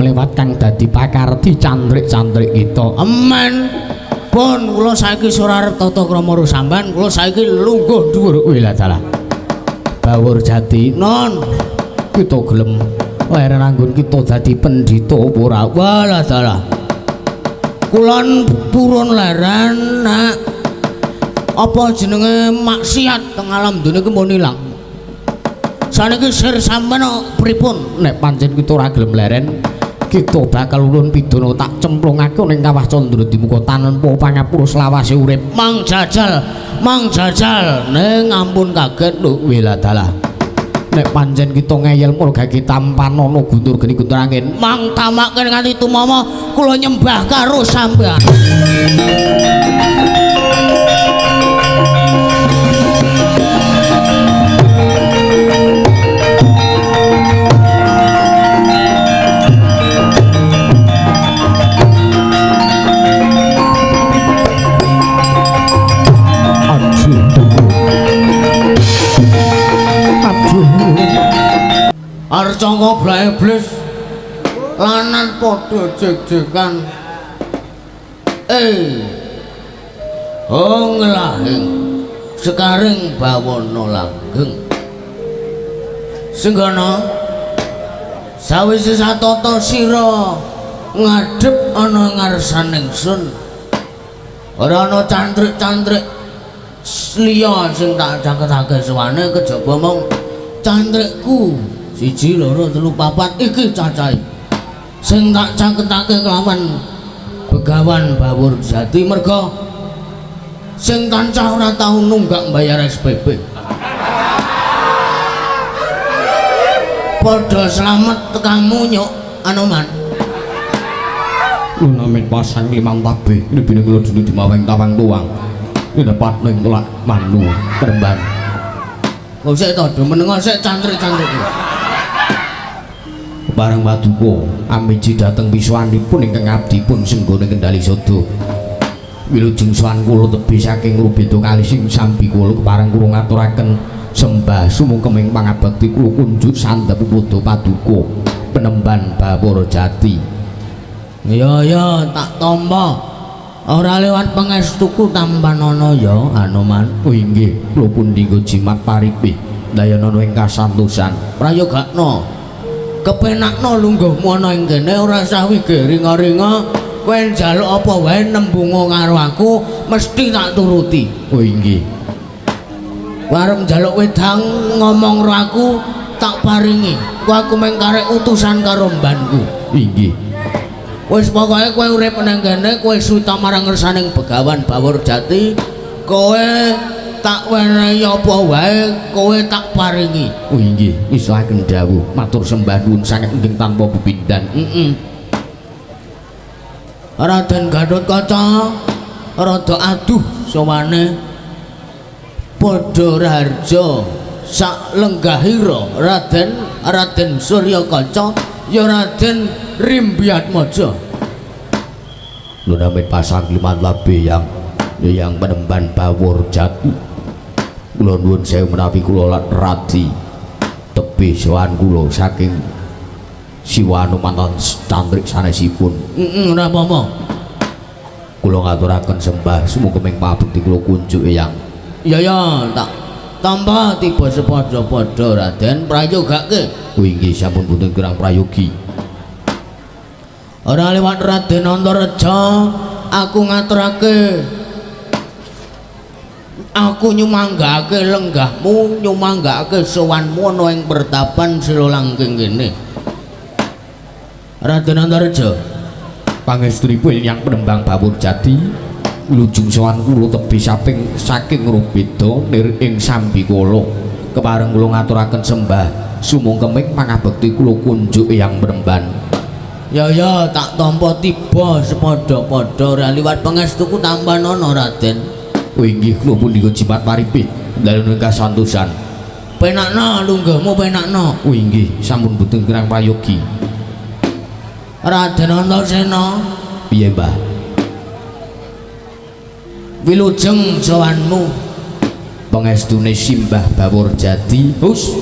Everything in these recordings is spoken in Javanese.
nglewat kang dadi pakarti candrik-candrik kita. Amen. Pun kula saiki ora arep tata krama karo sampean, kula saiki lungguh dhuwur Wiladalah. Bawur Jati, non kita gelem leren anggon kita dadi pendhita apa ora? Waladalah. Kulon purun leren nak apa jenenge maksiat teng alam dunya iki mun ilang. Saniki sir sampean pripun nek pancen kita ora gelem leren kita bakal ulun pidana tak cemplungake ning kawah Candra di muka tanpa pangapura selawase urip. Mang jajal ning ampun kaget lho Wiladalah. Nek pancen kita ngeyel murgake tampan ana guntur geni guntur angin mang tamakke nganti tumama kula nyembah karo sampean. Arcangka blak iblis lanan padha jeg-jegan nglahing sekaring bawana langgeng senggana sawise satata sira ngadhep ana ngarsaning sun ora ana cantrik-cantrik liya sing tak caketake suwane kejaba mung cantrikku 1, 2, 3, 4 iki cacahe sing tak caketake kelawan Begawan Bawur Jati merga sing tancah ora tau nunggak bayar SPP padha slamet tekamu nyuk Anoman lunamen pasang limang tabe lebine kula dulu dimaweng tawang tuang dapat ning tulak mandu Peremban kok sik to menengo sik cantrik-cantrik bareng Paduka amiji dateng wiswanipun ingkang abdi pun senggone Kendali Sada wilujeng sowan kula tebih saking Rubeda kali sing sambi kula kepareng kula ngaturaken sembah sumungkeming pangabekti kula kunjuk sandhep Pada Paduka Penemban Bawur Jati. Ya tak tampa ora lewat pangestuku tampan ana ya Anoman. Oh inggih kula pundi nggo jimat paripih dayana ing kasantosan prayogakna kepenakno lungguhmu ana ing kene ora usah wiga-ringa-ringa kowe njaluk apa wae nembunga karo aku mesti tak turuti. Oh inggih kowe arep njaluk wedang ngomong karo aku tak paringi kowe aku mung karek utusan karo mbanku. Inggih wis pokoke kowe urip nang kene kowe suta marang ngersaning Begawan Bawur Jati kowe tak wenehi apa wae kowe tak paringi. Oh inggih isahaken dawuh matur sembah nuwun sanget inggih tanpa bebindan. Raden Gatotkaca rada aduh sawane padha raharja sak lenggahira Raden Suryakaca ya Raden Rimbiatmaja lho namit pasang liman labe yang Penemban Bawur Jati. Kula nuwun sewu menawi kula radi tebih sowan kula saking Siwanu mantan cantrik sanesipun. Ora apa-apa. Kula ngaturaken sembah sumungkeming pabekti kula kunjuk Eyang. Ya tak tambah tiba sepadha-padha Raden prayogake. Oh inggih sampun boten kirang prayogi. Ora lewat Raden Antareja aku ngaturake aku nyumanggake lenggahmu nyumanggake sowanmu ana ing pertapan Sira Langgeng kene. Raden Antareja pangestunipun yang Penembang Bawur Jati wilujeng sowan kula tebih saking Rubeda nir ing Sambikala kepareng kula ngaturaken sembah sumungkeming pangabekti kula kunjuk Eyang Penemban. Ya tak tampa tiba sepadha-padha ora liwat pangestuku tampan ana Raden. Oh inggih kula pundi jimat paripih dalem kasantosan. Penakna lungguhmu penakna. Oh inggih sampun boten kirang prayogi. Raden Antasena piye Mbah? Wilujeng sowanmu pangestune Simbah Bawur Jati. Hus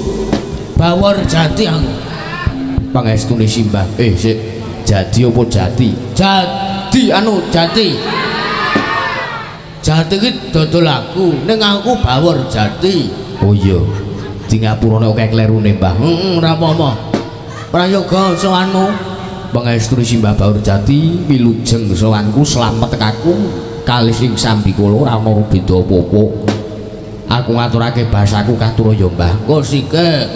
Bawur Jati pangestune Simbah sik jadi apa jati? Jadi anu jati. Jati ki dodol aku, ning aku Bawor Jati. Oh iya. Di ngapurane akeh klerune, Mbah. Ora apa-apa. Prayoga sowanmu pangestune Simbah Bawor Jati wilujeng sowanku slamet tekaku kalih sing sambikala ora ana beda apa-apa. Aku ngaturake basaku katuraya, Mbah. Kosike.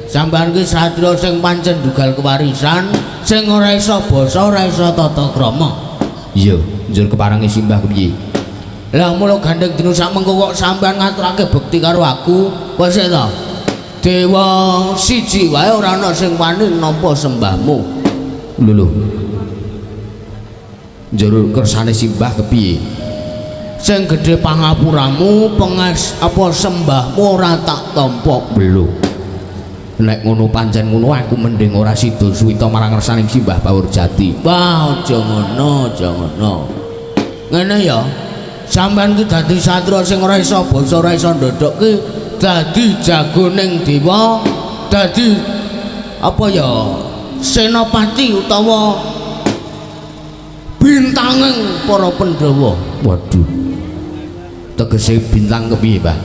Sampeyan ki satria sing pancen dugal kewarisan, sing ora iso basa, ora iso tata krama. Iya, njur keparengi Simbah piye? Lah mula gandeng dina samengko kok sampeyan ngaturake bekti karo aku, wis ta? Dewa siji wae ora ana sing wani nampa sembahmu. Lho. Njur kersane Simbah kepiye? Sing gedhe pangapuramu, pengas apa sembahmu ora tak tampa belum. Nek ngono pancen ngono aku mending ora sida suwita marang ngersaning Simbah Bawor Jati. Wah, aja ngono. Ngene ya. Sampeyan ki dadi satria sing ora iso basa, ora iso ndodhok ki dadi jagoning dewa, dadi apa ya? Senopati utawa bintanging para Pandhawa. Waduh. Tegese bintang kepiye, Mbah?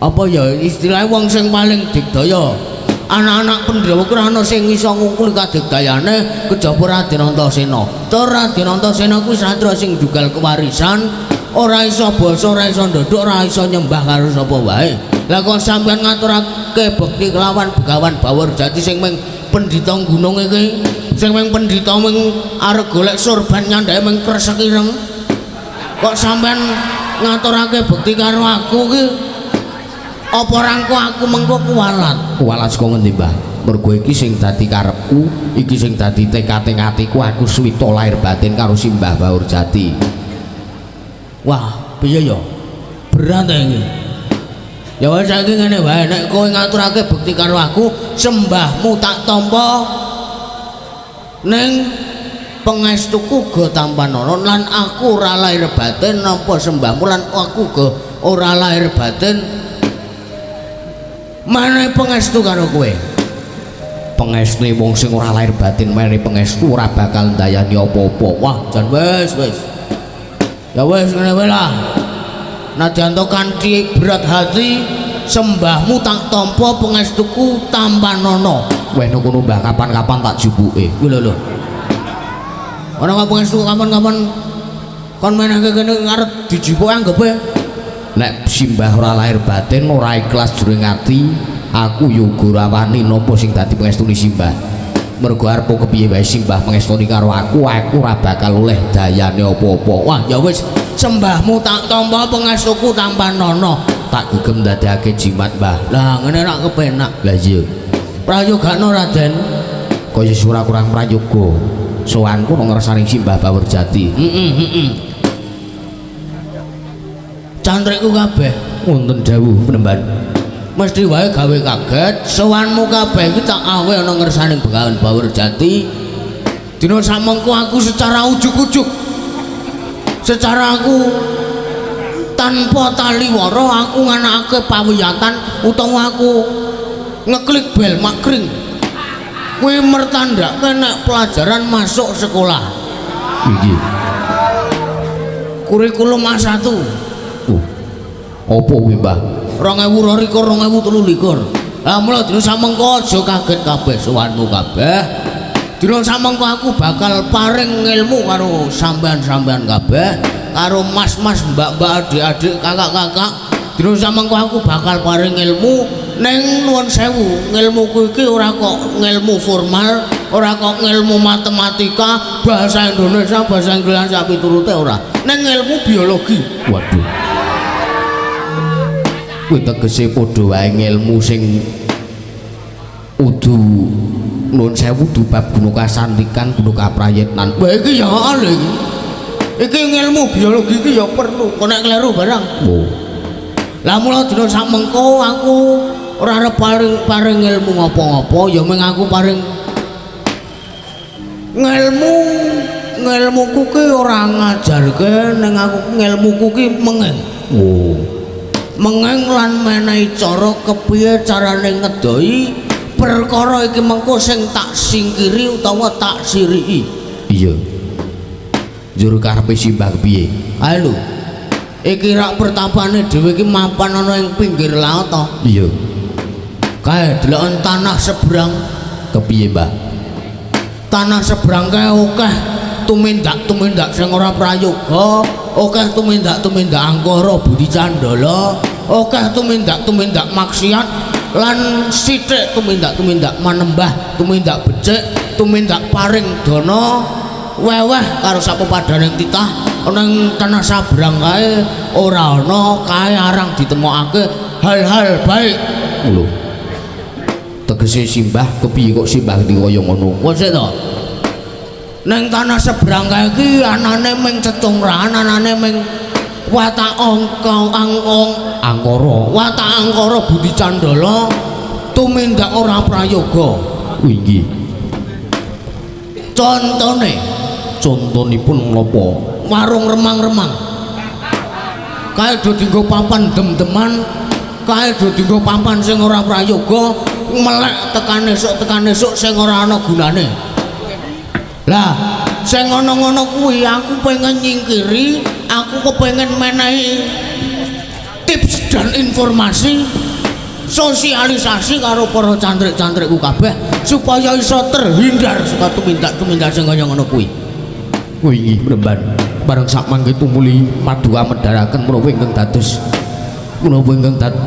Apa ya istilah wong sing paling digdaya anak-anak Pandhawa ki ana sing iso ngungkul kadigdayane kejaba Raden Antasena. Tur Raden Antasena kuwi satria sing dugal kewarisan, ora iso basa, ora iso ndodhok, ora iso nyembah karo sapa wae. Lah kok sampeyan ngaturake bekti kelawan Begawan Bawor Jati sing mung pendhita gunung iki, sing mung pendhita mung arep golek sorban nyandake mung kresek ireng. Kok sampeyan ngaturake bekti karo aku ki apa rangko aku mengko kuwalat? Kuwalat saka ngendi, Mbah? Mergo iki sing dadi karepku, iki sing dadi tekad atiku, aku suwita lahir batin karo Simbah Bawor Jati. Wah, piye ya? Berat iki. Ya wis saiki ngene wae, nek kowe ngaturake bekti karo aku, sembahmu tak tampa ning pengestuku go tampanono lan aku ora lahir batin nampa sembahmu lan aku go ora lahir batin mana pengestu karo kowe. Pengestu wong sing ora lahir batin mana pengestu ora bakal ndayani apa-apa. Wah, jan wis. Ya wis ngene wae lah. Nadyan to kanthi berat hati sembahmu tak tampa pengestuku tampanono. Weh ngono Mbah kapan-kapan tak jupuke. Kuwi lho. Ana pengestu kapan-kapan kon menehke kene ngarep dijupuke anggepe. Nek Simbah ora lahir batin ora ikhlas jroning ati, aku yoga ora wani napa sing dadi pangestune Simbah. Mergo arep kepiye wae Simbah pangestuni karo aku ora bakal oleh dayane apa-apa. Wah, ya wis sembahmu tak tampa pengestuku tanpa nono. Tak gegem ndadekake jimat, Mbah. Lah ngene rak kepenak. Lah iya. Prayogane Raden kaya ora kurang prayoga. Sowanku nang ngersaning Simbah Bawor Jati. Cantrikku kabeh wonten dawuh penemban mesti wae gawe kaget sowanmu kabeh iki tak awe ana ngersaning Begawan Bawor Jati. Dina samengko aku secara ujug-ujug, secara aku tanpa taliwara aku nganakake pawiyatan utawa aku ngeklik bel makring kuwi mertandake nek pelajaran masuk sekolah iki kurikulum A1. Apa kuwi, Mbah? 2022 2023. Lah mula dina samengko aja kaget kabeh sowanmu kabeh. Dina samengko aku bakal paring ilmu karo sampean-sampean kabeh, karo mas-mas, mbak-mbak, adik-adik, kakak-kakak. Dina samengko aku bakal paring ilmu ning nuwun sewu. Ngilmuku iki ora kok ngilmu formal, ora kok ngilmu matematika, bahasa Indonesia, bahasa Inggris sak piturute ora. Ning ilmu biologi. Waduh. Kuwi tegese padha wae ngilmu sing udu nuwun sewu du bab guna kasantikan guna kaprayitnan. Wah iki ya ale iki. Iki ngilmu biologi iki ya perlu kok nek kleru barang. Oh. Lah mula dina samengko aku ora arep paring ilmu ngopo-ngopo ya mung aku paring ngilmuku ki ora ngajarke ning aku ngilmuku ki mengeng. Oh. Mengeng lan menehi cara kepiye carane ngedoi perkara iki mengko sing tak singkiri utawa tak siriki. Iya. Juru karepe Simbah piye? Ae lho. Iki rak pertapane dhewe iki mapan ana ing pinggir laut to. Iya. Kae deloken tanah seberang. Kepiye, Mbah? Tanah seberang kae akeh tumindak-tumindak sing ora prayoga, akeh tumindak-tumindak angkara budi candala, akeh tumindak-tumindak maksiat lan sithik tumindak-tumindak manembah, tumindak becik, tumindak paring dana weweh karo sapepadaning titah ning tanah sabrang kae ora ana kae arang ditemokake hal-hal baik. Lho. Tegese Simbah kepiye kok Simbah ndi kaya ngono? Wes to. Ning tanah seberang kae iki anane ming cecungran, anane ming watak angkara, watak angkara budi candala, tumindak ora prayoga. Inggih. Contonipun menapa? Warung remang-remang. Kae do dienggo papan dem-deman, kae do dienggo papan sing ora prayoga, melek tekan esuk sing ora ana gunane. Lah, sing ngono-ngono kuwi aku pengen nyingkiri, aku kepengin menehi tips dan informasi sosialisasi karo para cantrik-cantrikku kabeh supaya iso terhindar saka tumindak-tumindak sing kaya ngono kuwi. Wingi mremban bareng sak mangke tumuli paduka medharaken menawa ingkang dados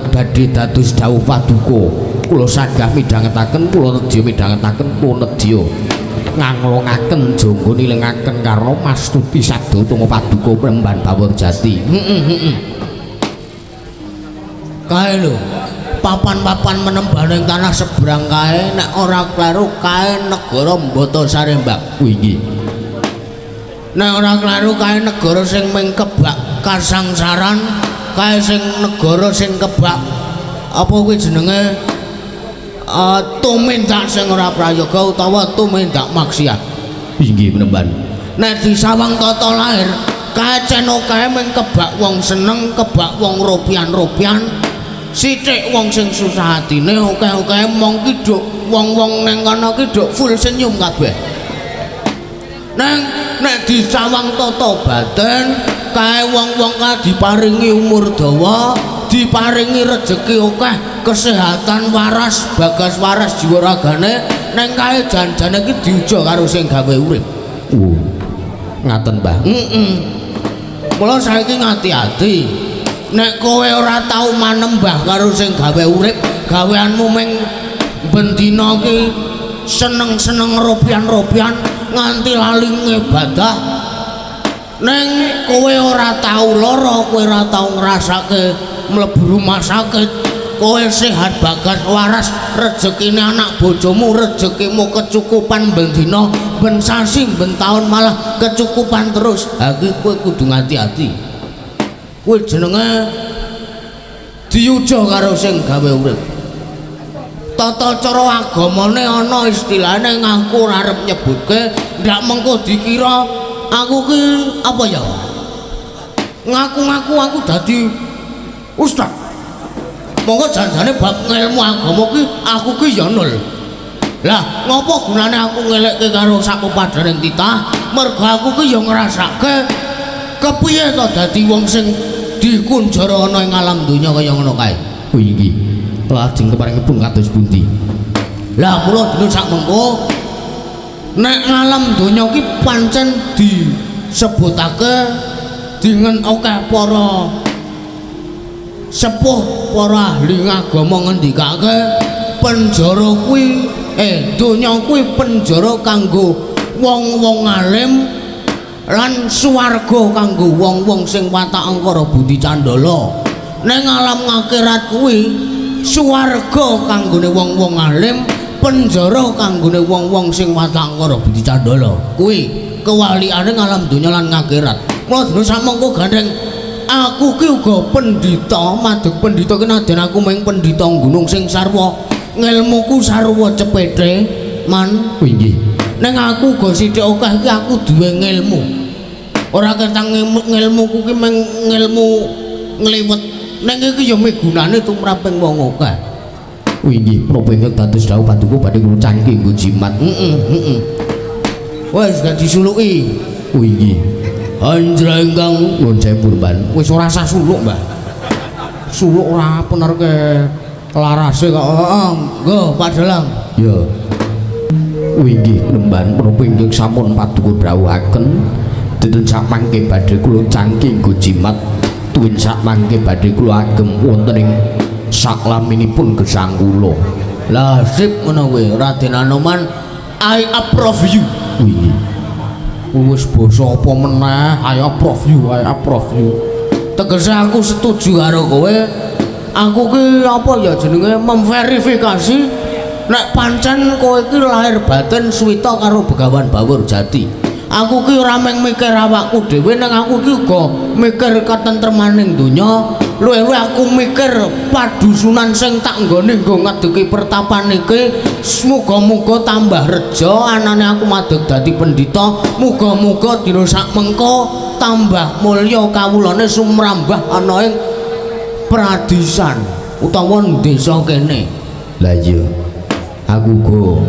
badhe dados dawuh paduka kula sagah midhangetaken kula nedya midhangetaken kula nedya nganglongaken jangga nilengaken karo mastuti sadaya tuma paduka mremban bawur jati. Kae lho papan-papan menembaning tanah seberang kae nek ora kleru kae negara Mbata Sarembak. Wingi nek ora kleru kae negara sing ming kebak kasangsaran, kae sing negara sing kebak apa kuwi jenenge tumindak sing ora prayoga utawa tumindak maksiat. inggih menemban. Nek disawang tata lahir kae ceno kae ming kebak wong seneng, kebak wong ropian-ropian, sithik wong sing susah atine, akeh-akeh mong ki nduk wong-wong ning kana ki nduk full senyum kabeh. Nek disawang tata batin kae wong-wong ka diparingi umur dawa, diparingi rejeki akeh, kesehatan waras, bagas waras jiwa ragane, neng kae janjane iki diuja karo sing gawe urip. Ngaten, Mbah. Mula saiki ngati-ati. Nek kowe ora tau manembah karo sing gawe urip, gaweanmu ming bendina ki seneng-seneng ropian-ropian nganti lali ngibadah. Neng kowe ora tau lara, kowe ora tau ngrasake mlebu rumah sakit, kowe sehat bagas waras, rezekine anak bojomu, rezekimu kecukupan ben dina, ben sasi, ben taun malah kecukupan terus. Ha iki kowe kudu ngati-ati. Kowe jenenge diuja karo sing gawe urip. Tata cara agamane ana istilahane ngaku ora arep nyebutke, ndak mengko dikira aku ki apa ya? Ngaku-ngaku aku dadi ustaz. Monggo janjane bab ngilmu agama ki aku ki ya nol. Lah, ngopo gunane aku ngelekke karo sapepadaning titah? Mergo aku ki ya ngrasake kepiye to dadi wong sing dikunjara ana ing alam donya kaya ngono kae. Oh inggih. Lajeng keparengipun kados pundi? Lah kula dene sak mengko nek alam donya ki pancen disebutake dengan akeh para sepuh, para ahli agama ngendikake penjara kuwi donya kuwi penjara kanggo wong-wong alim lan swarga kanggo wong-wong sing watak angkara budi candala. Ning alam akhirat kuwi swarga kanggone wong-wong alim, penjara kanggone wong-wong sing watak angkara budi candala. Kuwi kewaliane alam donya lan akhirat. Mula dene samangka gandeng aku ki uga pendhita, madeg pendhita ki nadyan aku mung pendhita gunung sing sarwa, ngilmuku sarwa cepethe man. Inggih. Ning aku uga sithik akeh ki aku duwe ngilmu. Ora ketang ngilmuku ki mung ngilmu ngliwet. Ning iki ya migunane tumraping wong akeh. Inggih menapa ingkang dados dawuh Paduka badhe kula cangking nggo jimat. Wis gak disuluki. Inggih. Anjra ingkang Nuwun sewu Mbah. wis ora sah suluk, Mbah. Suluk ora penerke larase kok. Heeh, nggo Pak Dalang. Ya. Inggih Lemban menapa ingkang sampun Paduka dawuhaken dinten sak mangke badhe kula cangking nggo jimat tuwin sak mangke badhe kula agem wonten ing saklaminipun gesang kula. Lah sip ngono kuwi Raden Anoman, I approve you. Inggih. Wis basa apa meneh, I approve you, I approve you. Tegese aku setuju karo kowe. Aku ki apa ya jenenge memverifikasi nek pancen kowe ki lahir batin suwita karo Begawan Bawur Jati. Aku ki ora mung mikir awakku dhewe ning aku ki uga mikir katentremaning donya. Luwih-luwih aku mikir padusunan sing tak nggone nggo ngedeki pertapan iki muga-muga tambah reja anane aku madeg dadi pendhita. Muga-muga dina sak mengko tambah mulya kawulane sumrambah ana ing pradisan utawa desa kene. Lah iya. Aku go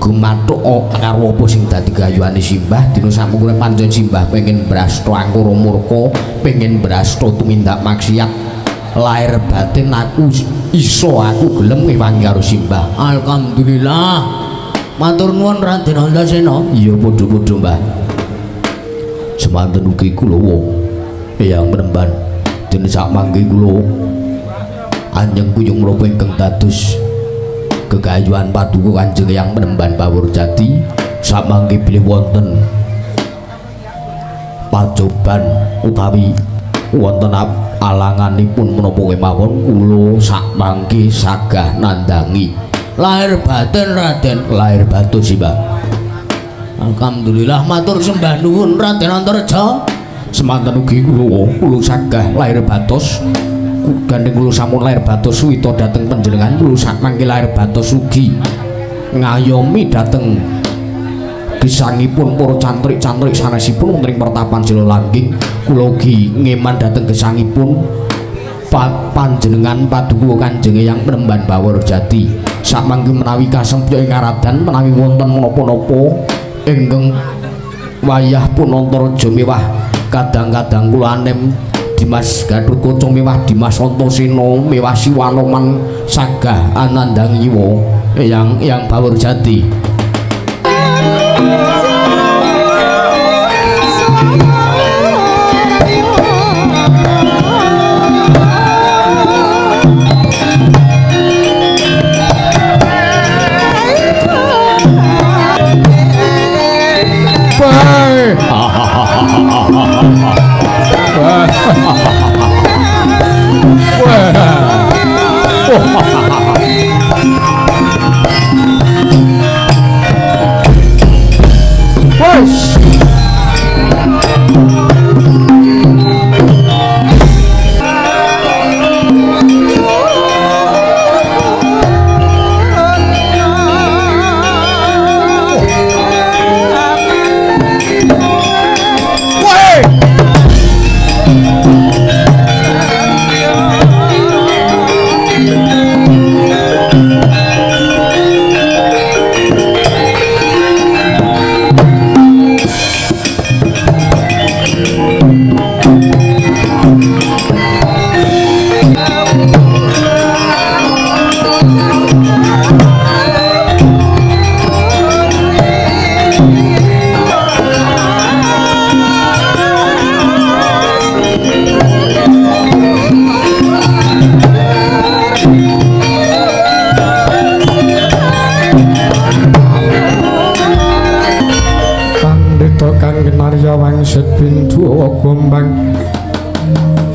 gumathuk karo apa sing dadi gayuhane Simbah dina samengkene pancen Simbah pengen brasta angkara murka, pengen brasta tumindak maksiat. Lahir batin aku iso aku gelem ngewangi karo Simbah. Alhamdulillah. Matur nuwun Raden Antasena. Iya padha-padha Mbah. Semanten ugi kula Eyang Penemban dene sak mangke kula anjeng kuyung menapa ingkang dados gegayuhan Paduka Kanjeng Eyang Penemban Bawur Jati sak mangke bilih wonten pacoban utawi wonten alanganipun menapa kemawon kula sak mangke sagah nandhangi Lahir batin Raden. lahir batu Simbah. Alhamdulillah matur sembah nuwun Raden Antareja. Semanten ugi kula sagah lahir batos gandeng kula sampun lahir batos suwita dhateng panjenengan kula sak mangke lahir batos ugi ngayomi dhateng gesangipun para cantrik-cantrik sanesipun wonten ing pertapan Sila Langging. Kula ugi ngeman dhateng gesangipun panjenengan Paduka Kanjeng Eyang Penemban Bawur Jati. Sak mangke menawi kasempya ing aradan menawi wonten menapa-napa ingkang wayah pun Antaraja mewah kadang-kadang kula anem Dimas Gatotkaca mewah Dimas Antasena mewah Siwanoman sagah anandhangi Eyang Bawur Jati.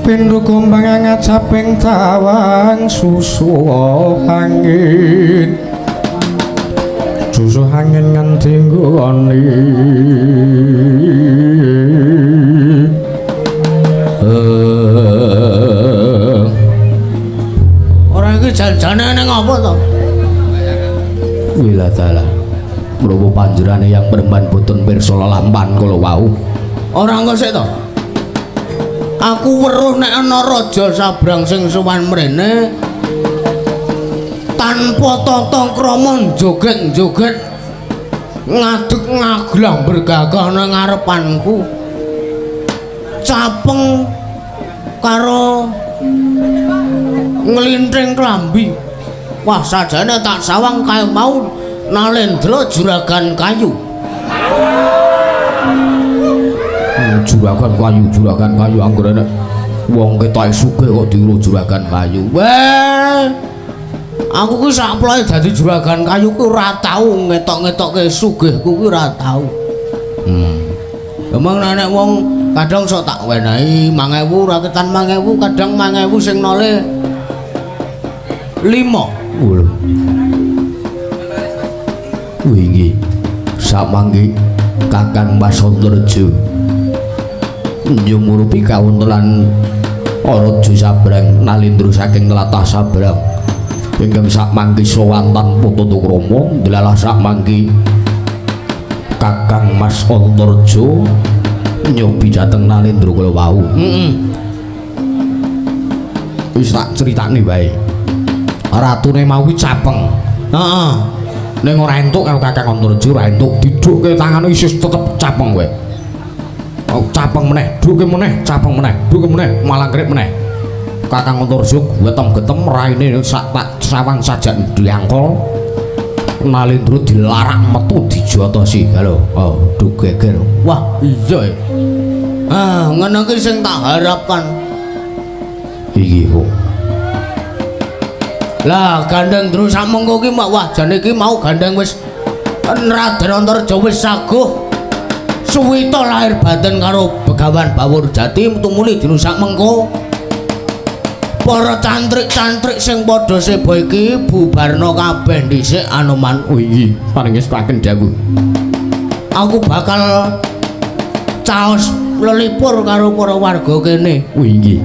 Pindho gombang ngacaping tawang susu angin susu angin nganti nggone Ora iki janjane ning apa to? Wila taala menapa panjenengan Eyang Penemban boten pirsa lelampahan kala wau. Ora engko sik to. Aku weruh nek ana raja sabrang sing sowan mrene tanpa tata krama joget-joget ngadeg ngaglah bergagah nang ngarepanku capeng karo ngelinting klambi. Wah sajane tak sawang kaya mau Nalendra juragan kayu. Juragan kayu anggere wong ketoke sugih kok diuru juragan kayu. Weh, aku ki sakploe dadi juragan kayu ku ora tau ngetok-ngetokke sugihku ki ora tau. Emang nek wong kadang sok tak wenehi 5.000 raketan 5.000 kadang 5.000 sing nole 5. Wingi samangke Kakang Mas Antareja nyumurupi kawontenan Araja Sabrang Nalendra saking tlatah Sabrang ingkang sakmangke sowan tanpa tata krama delalah sakmangke Kakang Mas Antareja nyobi dhateng Nalendra kala wau. Wis tak critakne wae. Ratune mau kuwi capeng. Heeh. Ning ora entuk karo Kakang Antareja ora entuk didhukke tangane isih tetep capeng kowe. Oh, capeng meneh, dhuke meneh, capeng meneh, dhuke meneh, malang krip meneh. Kakang Antareja getem-getem raine sak tak sawang sajan diangkol. Nalendra dilarang metu dijotosi. Halo, oh, dugeger. Wah, iya. Ah, ngono ki sing tak harapkan. Iki kok. Lah gandeng terus sak mengko ki wah jane iki mau gandeng wis Raden Antareja wis saguh suwita lahir batin karo Begawan Bawur Jati tumuli dina sak mengko para cantrik-cantrik sing padha seba iki bubarna kabeh dhisik Anoman. Iki panjenengan dawuh. Aku bakal caos lelipur karo para warga kene. Iki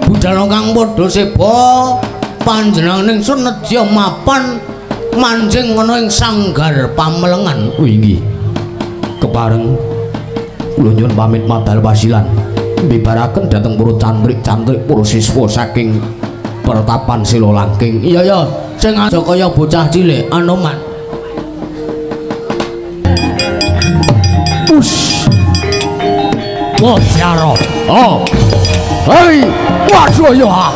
budal kang padha seba panjenenganing sunedya mapan manjing ana ing sanggar pamelengan. Wingi kepareng kula nyuwun pamit madal wasilan mbibaraken dhateng para cantrik-cantrik para siswa saking Pertapan Sila Langking. Iya ya, sing aja kaya bocah cilik Anoman. Us. Wah, jaro. Oh. Hei, waduh ya.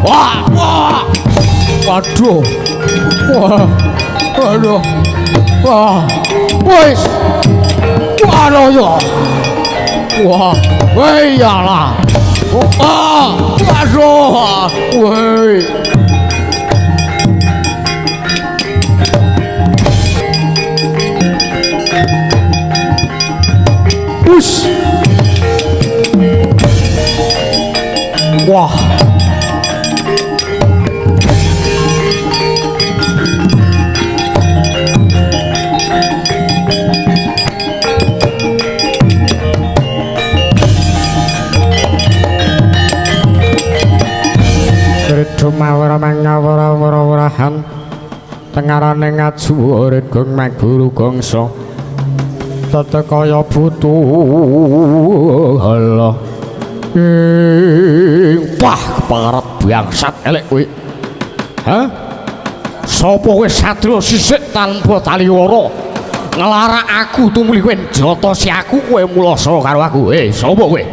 Wah, wah. Waduh. Wah. Waduh. Wah. Wis. Waduh ya. Wah. Wei ya lah. Wah. Waduh. Wei. Us. Wah. Dumawara mangawara-wara-warahan tengarane ngaju urip gong maguru gongso tete kaya butuh Allah Wah, keparat bangsat elek kowe. Hah? Sapa kowe satriya sisik tanpa taliwara? Nglarak aku tumuli kowe njotosi aku kowe mulasa karo aku. Sapa kowe?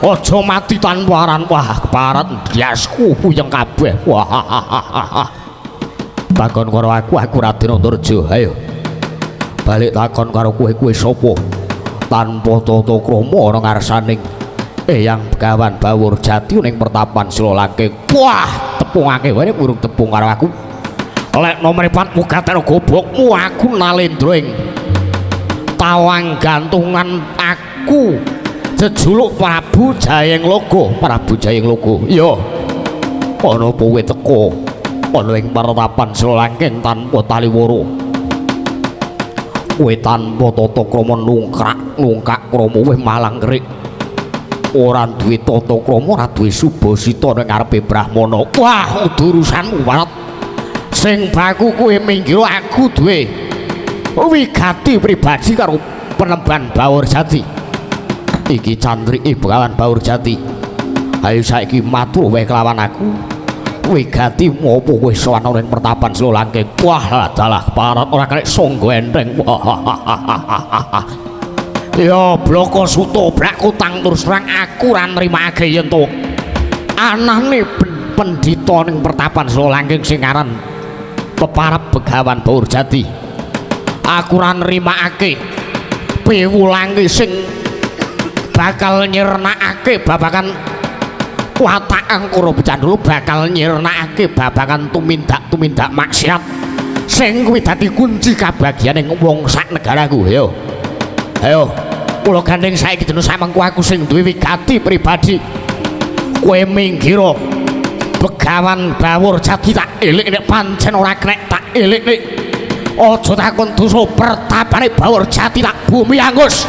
Aja mati tanpa aran. Wah, keparat ndiasku puyeng kabeh. Wah. Takon karo aku Raden Antareja. Ayo. Balik takon karo kowe sapa? Tanpa tata krama ana ngarsaning Eyang Begawan Bawur Jati ning Pertapan Sila Langking. Wah, tepungake wae urung tepung karo aku. Lek nomripat mugateno gobokmu aku Nalendra ing tawang gantungan aku jejuluk Prabu Jayeng Logo. Prabu Jayeng Logo. Iya. Ana apa kowe teko ana ing Pertapan Sila Langking tanpa taliwara? Kowe tanpa tata krama nungkak krama wis malang kerik. Ora duwe tata krama, ora duwe subasita ning ngarepe Brahmana. Wah, urusanmu warat. Sing baku kowe minggir aku duwe wigati pribadi karo Penemban Bawur Jati. Iki cantrike Begawan Bawur Jati. Ayo saiki matur wae kelawan aku. wigati ngopo kowe sowan ning pertapan Slolangking. Wah, dalah parat ora kena sangga enteng. Ya bloko suto brak utang terus terang aku ora nrimake yen to anane pendhita ning pertapan Slolangking sing aran peparep Begawan Baurjati. Aku ora nrimake piwulange sing bakal nyirnakake babagan watak Angkara Becandulu, bakal nyirnakake babagan tumindak maksiat sing kuwi dadi kunci kabagyaning wong sak negaraku. Ayo kula gandeng saiki dene samengko aku sing duwe wigati pribadi. Kowe minggira Begawan Baurjati tak elik nek pancen ora kena tak elik nek aja takon dosa pertapane Baurjati tak bumi angus.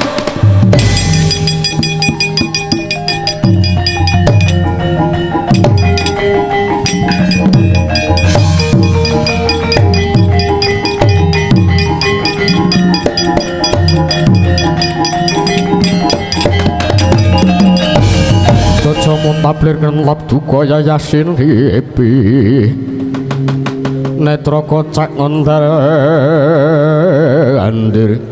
Muntablir ngelap duka yayasin hipi netra kocak ngontar andir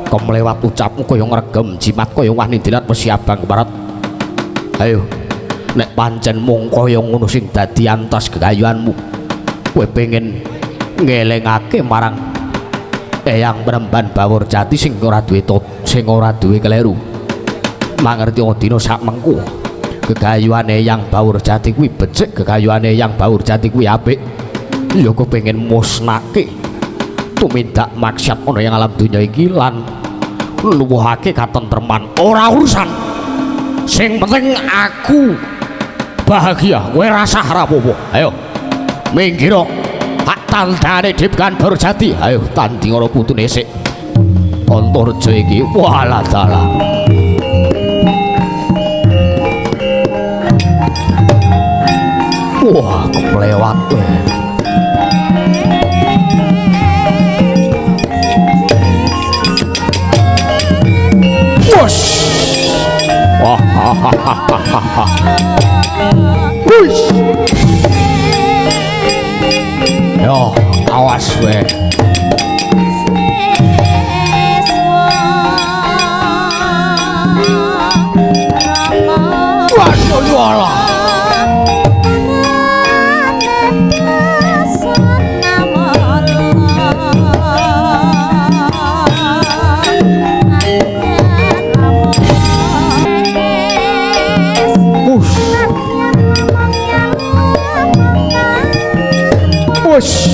kemlewat ucapmu kaya ngregem jimat kaya wani dilat pesiabang keparat. Ayo nek pancen mung kaya ngono sing dadi antos gegayuhanmu kowe pengen ngelingake marang Eyang Mremban Baurjati sing ora duwe keleru. Mangerti dina sakmengko gegayuhane Eyang Baurjati kuwi becik, gegayuhane Eyang Baurjati kuwi apik. Ya kepengin musnake tumindak maksiat ana ing alam donya iki lan nuwuhake katentreman. Ora urusan. Sing penting aku bahagia. Kowe rasah rapopo. Ayo. Minggir tandane Degan Baurjati. Ayo tanding ora putune sik. Antarja iki walah dalah. Wah, kelewat kowe. Wush. Wah. Wush. Yo, awas kowe. Waduh, walah. Wush. Wush.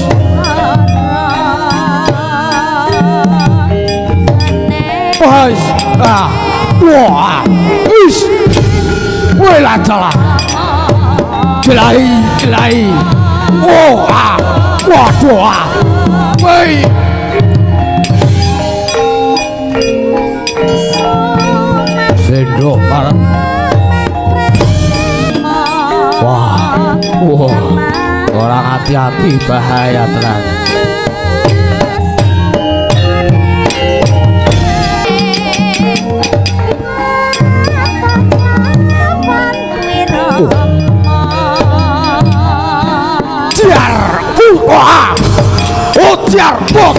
Wah. Wush. Wela dalah. Jelai. Wah. Waduh. Woi. Sendok bareng. Wah. Orang hati-hati bahaya tenan.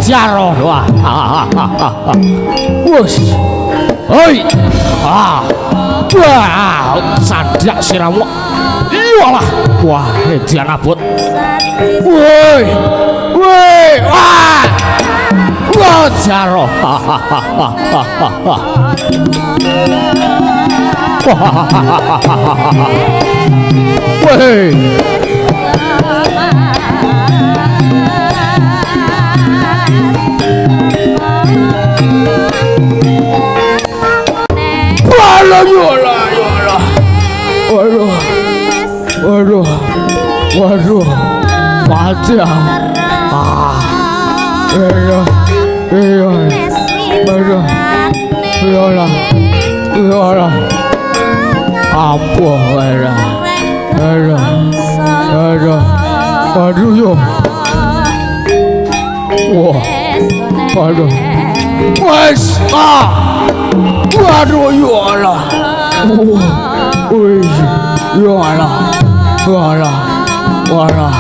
Jar. Wah. Wush. Hoi. Wah, sandak siramu. Iyalah. Wah, edian abot. Woi. Wah. Wah, jaro. Woi. Yolah. Waduh. Mati ah. Iya. Waduh. Yolah. Ampun, Waduh yo. Wah. Waduh. Wes, waduh, ya Allah. Wih, ya Allah. Walah, walah.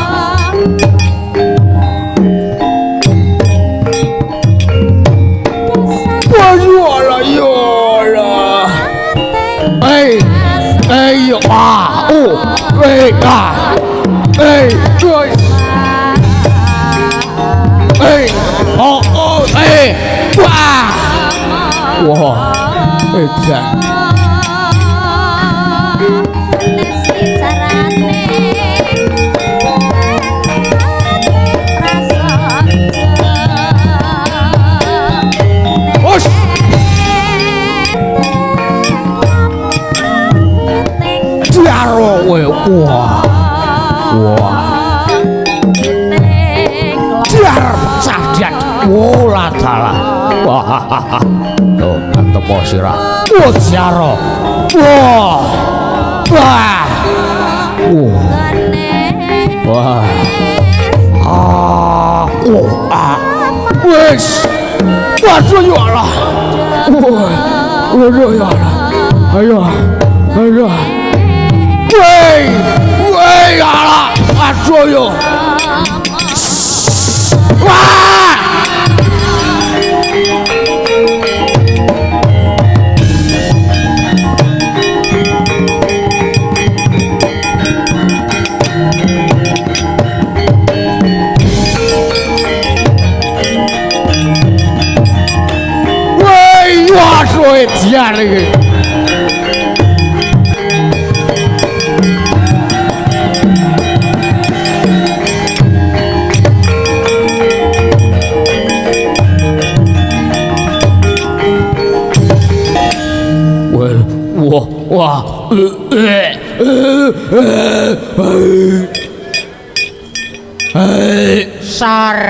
Walah, ya Allah. Ya wah, edan. Wah, jar cahdiat, wala dalah. Wah, tuh mantep sirah. Wah, jaro, wah, wah, wes, waduh ya Allah, waduh ya Allah, ayo. Wey, ala, aduh yo. Wah! Wey, waduh edian iki. Wah, Sar.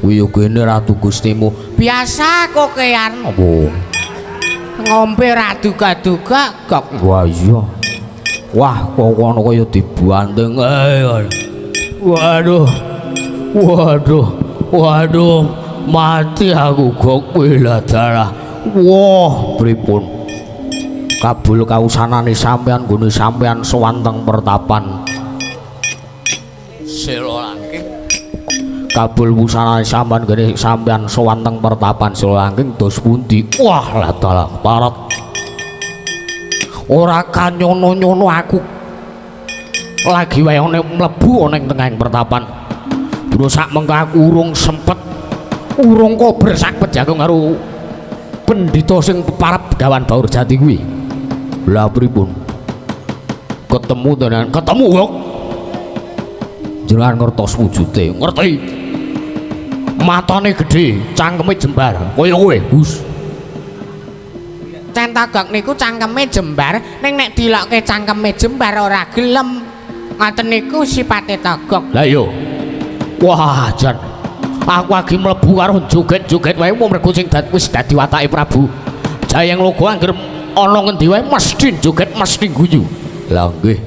Wiyo kene Ratu Gustimu. Biasa kokean. Apa? Ngombe ra duga-duga kok. Wah iya. Wah, kok ngono kaya dibanteng. Waduh. Mati aku kok wiladara. Wah, pripun? Kabul kausanane sampean gune sampean sewanteng pertapan. Sira langking. Kabul wusanane sampean gune sampean sewanteng pertapan sira langking dos pundi? Wah, lah dalah parat. Ora kanyono-nyono aku. Lagi wae mlebu ana ing tengahing pertapan. Bro sak mengko aku urung sempet urung kok bersak pejagung karo pendhita sing peparep Begawan Baur Jati kuwi. Lah pripun? Ketemu tenan, ketemu kok. Jenengan ngertos wujude, ngerti? Matane gedhe, cangkeme jembar, kaya kowe, Gus. Centagak niku cangkeme jembar, ning nek dilokke cangkeme jembar ora gelem. Ngoten niku sipate tagok. Lah iya. Wah, jan. Aku lagi mlebu karo joget-joget wae mergo sing wis dadi watake Prabu Jayeng Logo anggere ana ngendi wae mesti joget mesti guyu. Lah nggih.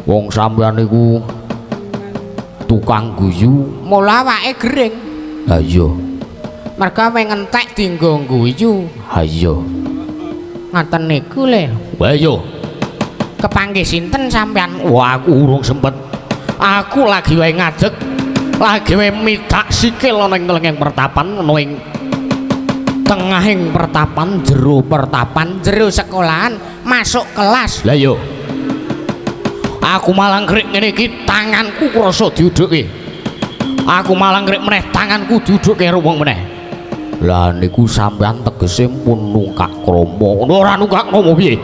Wong sampeyan niku tukang guyu, Mula awake gering. ha iya. Merga wing entek dienggo guyu. Ha iya. Ngoten niku le. Wah iya. Kepanggih sinten sampean? Wah aku urung sempet. Aku lagi wae ngadeg. Lagi wae midak sikil ana ing telenging pertapan ana ing tengahing pertapan, Jero sekolahan, masuk kelas. Lah iya. Aku malang krik ngene iki tanganku krasa diudukke. Aku malang krik meneh tanganku diudukke karo wong meneh. Lah niku sampean tegese pun nungkak krama. Ora nungkak krama piye?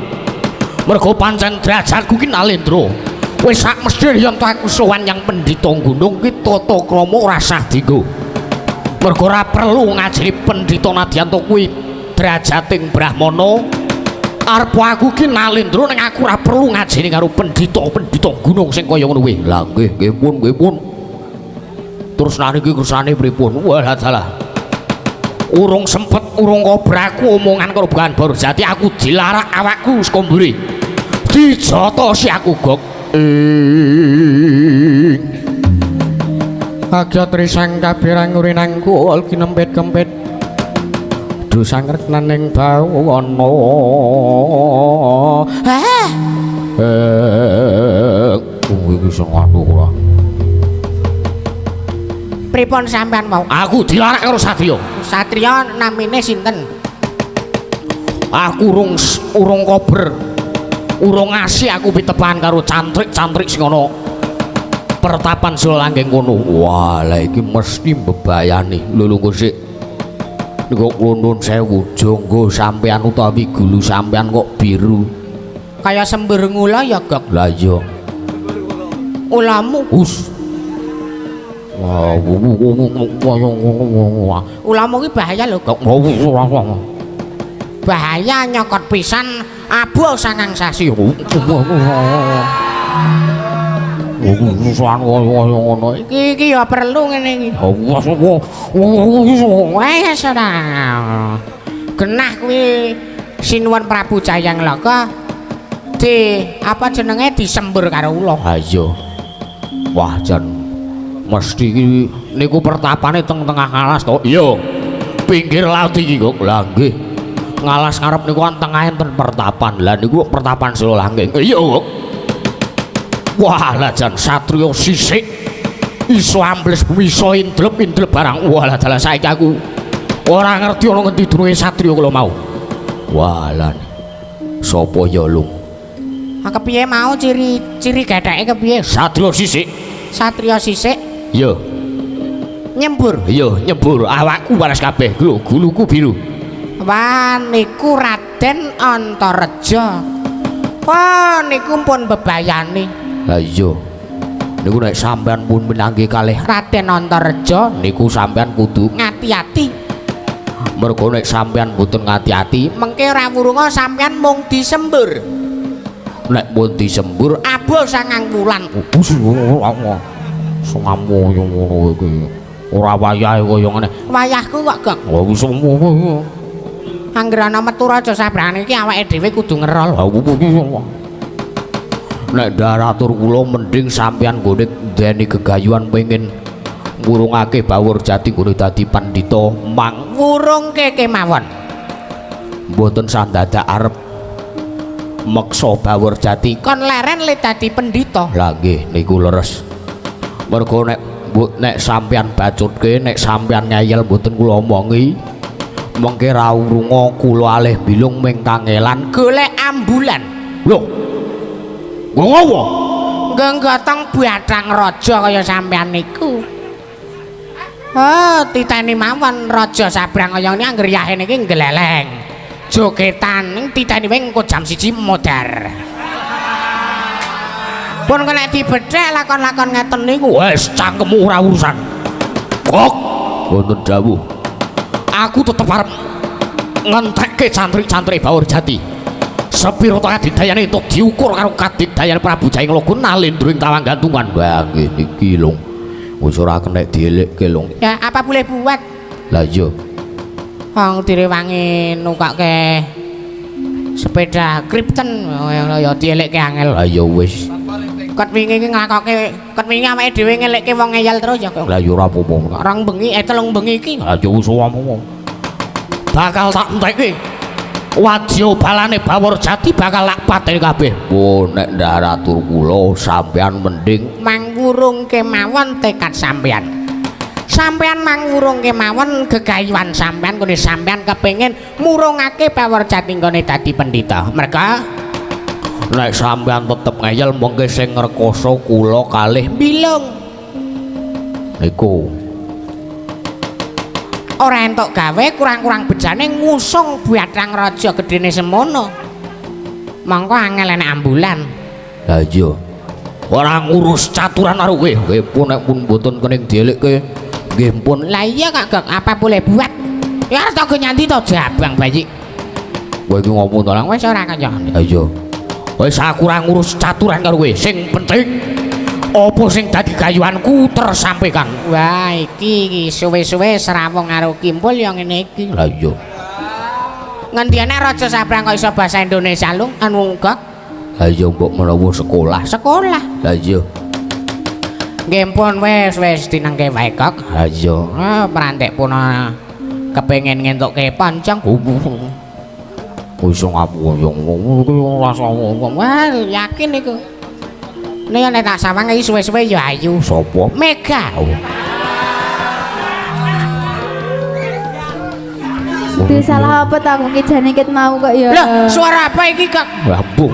Mergo pancen derajatku ki nalendra. Wis sak mesti yen aku sowan yang pendhita gunung ki tata krama ora sah dienggo. Mergo ora perlu ngajari pendhita Nadyanto kuwi derajating brahmana. Arep aku ki nalendra ning aku ora perlu ngajeni karo pendhita gunung sing kaya ngono kuwi. Lah nggih pun. Terus niki kersane pripun? Walah dalah. Urung sempet urung kobraku omongan karo Begawan Baur Jati aku dilarak awakku saka mburi. Dijotosi aku gok. Agya trisang kabirang urinang kuwal kinempet-kempet dosang reknaning bawana kuwi iki sing anu ora pripun sampean mau? Aku dilarak karo Satriya. Satriya namine sinten? Aku urung kober. Urung asih aku pitepan karo cantrik-cantrik sing ana pertapan Sulanggeng kono. Wah, la iki mesti mbebayani. Lho sik. Niku nuwun sewu, jangga sampean utawi gulu sampean kok biru. Kaya sember ngula ya, Gok. Lah iya. Ulamu. Us. Wah, Ulamu ki bahaya lho, Gok. Bahaya nyokot pisan abuh sangang sasi. Iki ya perlu ngene iki. Wes ora. Genah kuwi sinuwun Prabu Jayang Loka di apa jenenge disembur karo ula. Ha iya. Wah, jan mesti iki niku pertapane teng tengah alas to. Iya. Pinggir laut iki kok. Lah nggih. Ngalas ngarep niku tengah enten pertapan. Lah niku pertapan Sulanggeng. Iya kok. Wah, lah jan Satriya sisik iso ambles iso indlep barang. Wah, lah dalah saiki aku ora ngerti ana ngendi dununge Satriya kula mau. Wah, lah sapa ya lung? Kepiye mau ciri-ciri gathake kepiye? Satriya sisik. Satriya sisik Iya. nyembur. Iya, nyembur awakku waras kabeh. Lho, guluku biru. Wah, niku Raden Antareja. Wah, niku pun bebayani. Lah iya. Niku nek sampean pun minangke kalih Raden Antareja niku sampean kudu ngati-ati. Mergo nek sampean mboten ngati-ati, Mengke ora wurunga sampean mung disembur. nek pun disembur Abuh sangang wulan. Sengamu yo ngono iki. Ora wayahe kaya ngene. Wayahku kok, Gok. Wah wis semono. Angger ana metu raja sabrane iki awake dhewe kudu ngerol. Nek daratur kula mending sampeyan nggone ndeni gegayuhan pengen ngurungake Bawur Jati nggone dadi pandhita mang Wurungke kemawon. mboten sandadak arep meksa Bawur Jati. Kon leren le dadi pendhita. Lah nggih niku leres. Mergo nek sampeyan bacutke, nek sampeyan ngeyel mboten kula omongi, mengke ra urunga kula alih bilung ming kangelan Golek ambulan. lho ngowo Nggotong Bathang Raja kaya sampean niku. Oh, titeni mawon raja sabrang kaya ngene angger yahe niki gleleng. Jogetan ning titeni wae engko jam 1 modar. Pun kena dibethek lakon-lakon ngeten niku wis cangkemmu ora urusan kok wonten dawuh aku tetep arep ngentekke cantrik-cantrik Bawur Jati. Sepiro to kadidayane itu diukur karo kadidayane Prabu Jayeng Loka nalindring tawang gantungan. Wah nggih niki lho. Wis ora kenek dielekke lho. ya apa boleh buat. Lah iya. Wong direwangi nukake sepeda Krypton ya dielekke angel. Lah ya wis. Ket wingi iki nglakoke, ket wingi awake dhewe ngelekke wong ngeyel terus ya kok. Lah ya ora apa-apa. Orang bengi telung bengi iki. Lah ya wis apa-apa. Bakal tak entekke. Wadya balane Bawur Jati bakal lak pateni kabeh. Oh nek ndaratur kula sampean mending Mangwurung kemawon tekad sampean. Sampean mangwurung kemawon gegayuhan sampean kene sampean kepengin murungake Bawur Jati nggone dadi pendhita. Merga nek sampean tetep ngeyel mengke sing ngrekoso kula kalih bilung niku ora entuk gawe kurang-kurang bejane ngusung Bathang Raja gedene semono. Mongko angel enek ambulan. lah iya ora ngurus caturan karo kowe nggih pun nek pun mboten kening dielekke nggih pun Lah iya Kak Gok, apa boleh buat? Ya arep tak nyanti to jabang bayi. kowe iki ngomong to lang Wis ora kaya. lah iya wis aku ora ngurus caturan karo kowe sing penting apa sing dadi gayuhanku tersampaikan. Wah, iki suwe-suwe serawung karo Kimpul ya ngene iki. Lah iya. Ngendiane Raja Sabrang kok iso basa Indonesia lho, anu Gok. Lah iya mbok menawa sekolah. Sekolah. Lah iya. Nggih pun wis dinengke wae kok. Ha iya. Prantik pun kepengin ngentukke pancang. Wis ngapoyong rasa Wah, yakin iku. Nek nek tak sawang iki suwe-suwe ya ayu. sapa? Mega. Duh salah apa tak mungkin jane ket mau kok ya. Lah, suara apa iki kok? Lambung.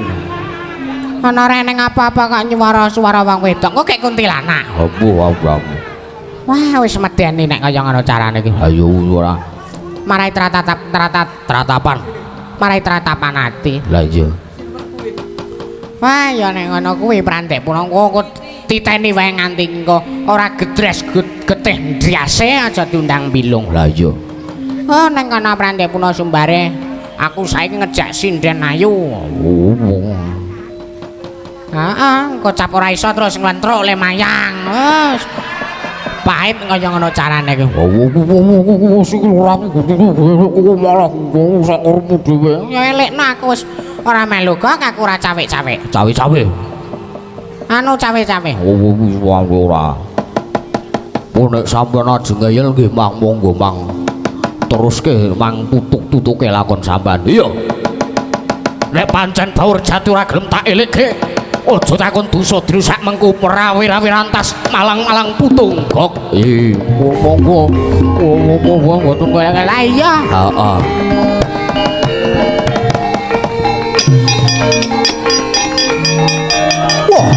Ana reneng apa-apa kok nyuara suara wong wedok kok kayak kuntilanak. Apa. Wah, wis medeni nek kaya ngono carane iki. Ayo ora. Marai teratapan. Marai teratapan ati. Lah iya. Wah, ya nek ngono kuwi prantik pun kok titeni wae nganti engko ora gedres getih ndriase aja diundang bilung. Lah iya. Oh, nek kono prantik pun sumbare aku saiki ngejak sinden ayu. Heeh, kok cap ora iso terus nglentruk le mayang. Wes. Pahit kaya ngono carane iki. Sing ora malah sakurmu dhewe. Ya elekno aku wis ora melu kok aku ora cawek-cawek. Cawe-cawe. Anu cawek-cawek. Ora. Nek sampeyan ajeng ngeyel nggih mang monggo mang. Teruske mang tutuk-tutuke lakon sampean. Iya. Nek pancen Baur Jati ora gelem tak elekke, aja takon dosa drusak mengko merawi-rawi rantas malang-malang putung. Gok. Monggo. Monggo tunggu Lah iya. Heeh. Wah.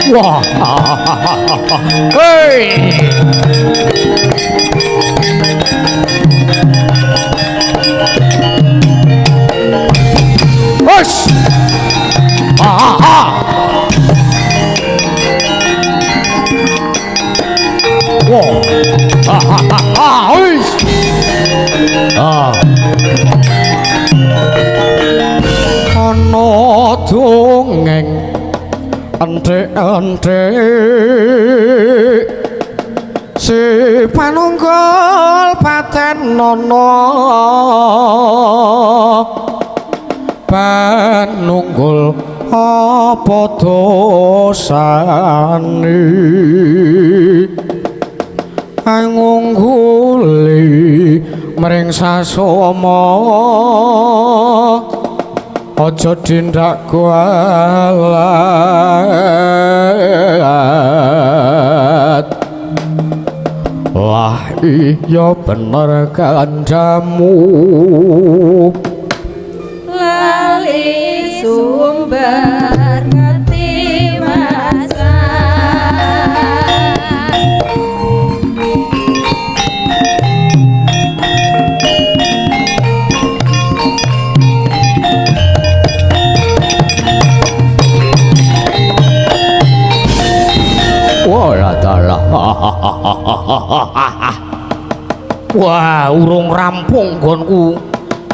Wah. Hei. Hush. Wah. Hush. Ana dongeng enthek-enthek si panunggul paten nono panunggul apa dosane ngungguli mring sasama aja tindak kualat. Wah iya bener kandamu Lali sumber ngerti masa. Wah, urung rampung nggonku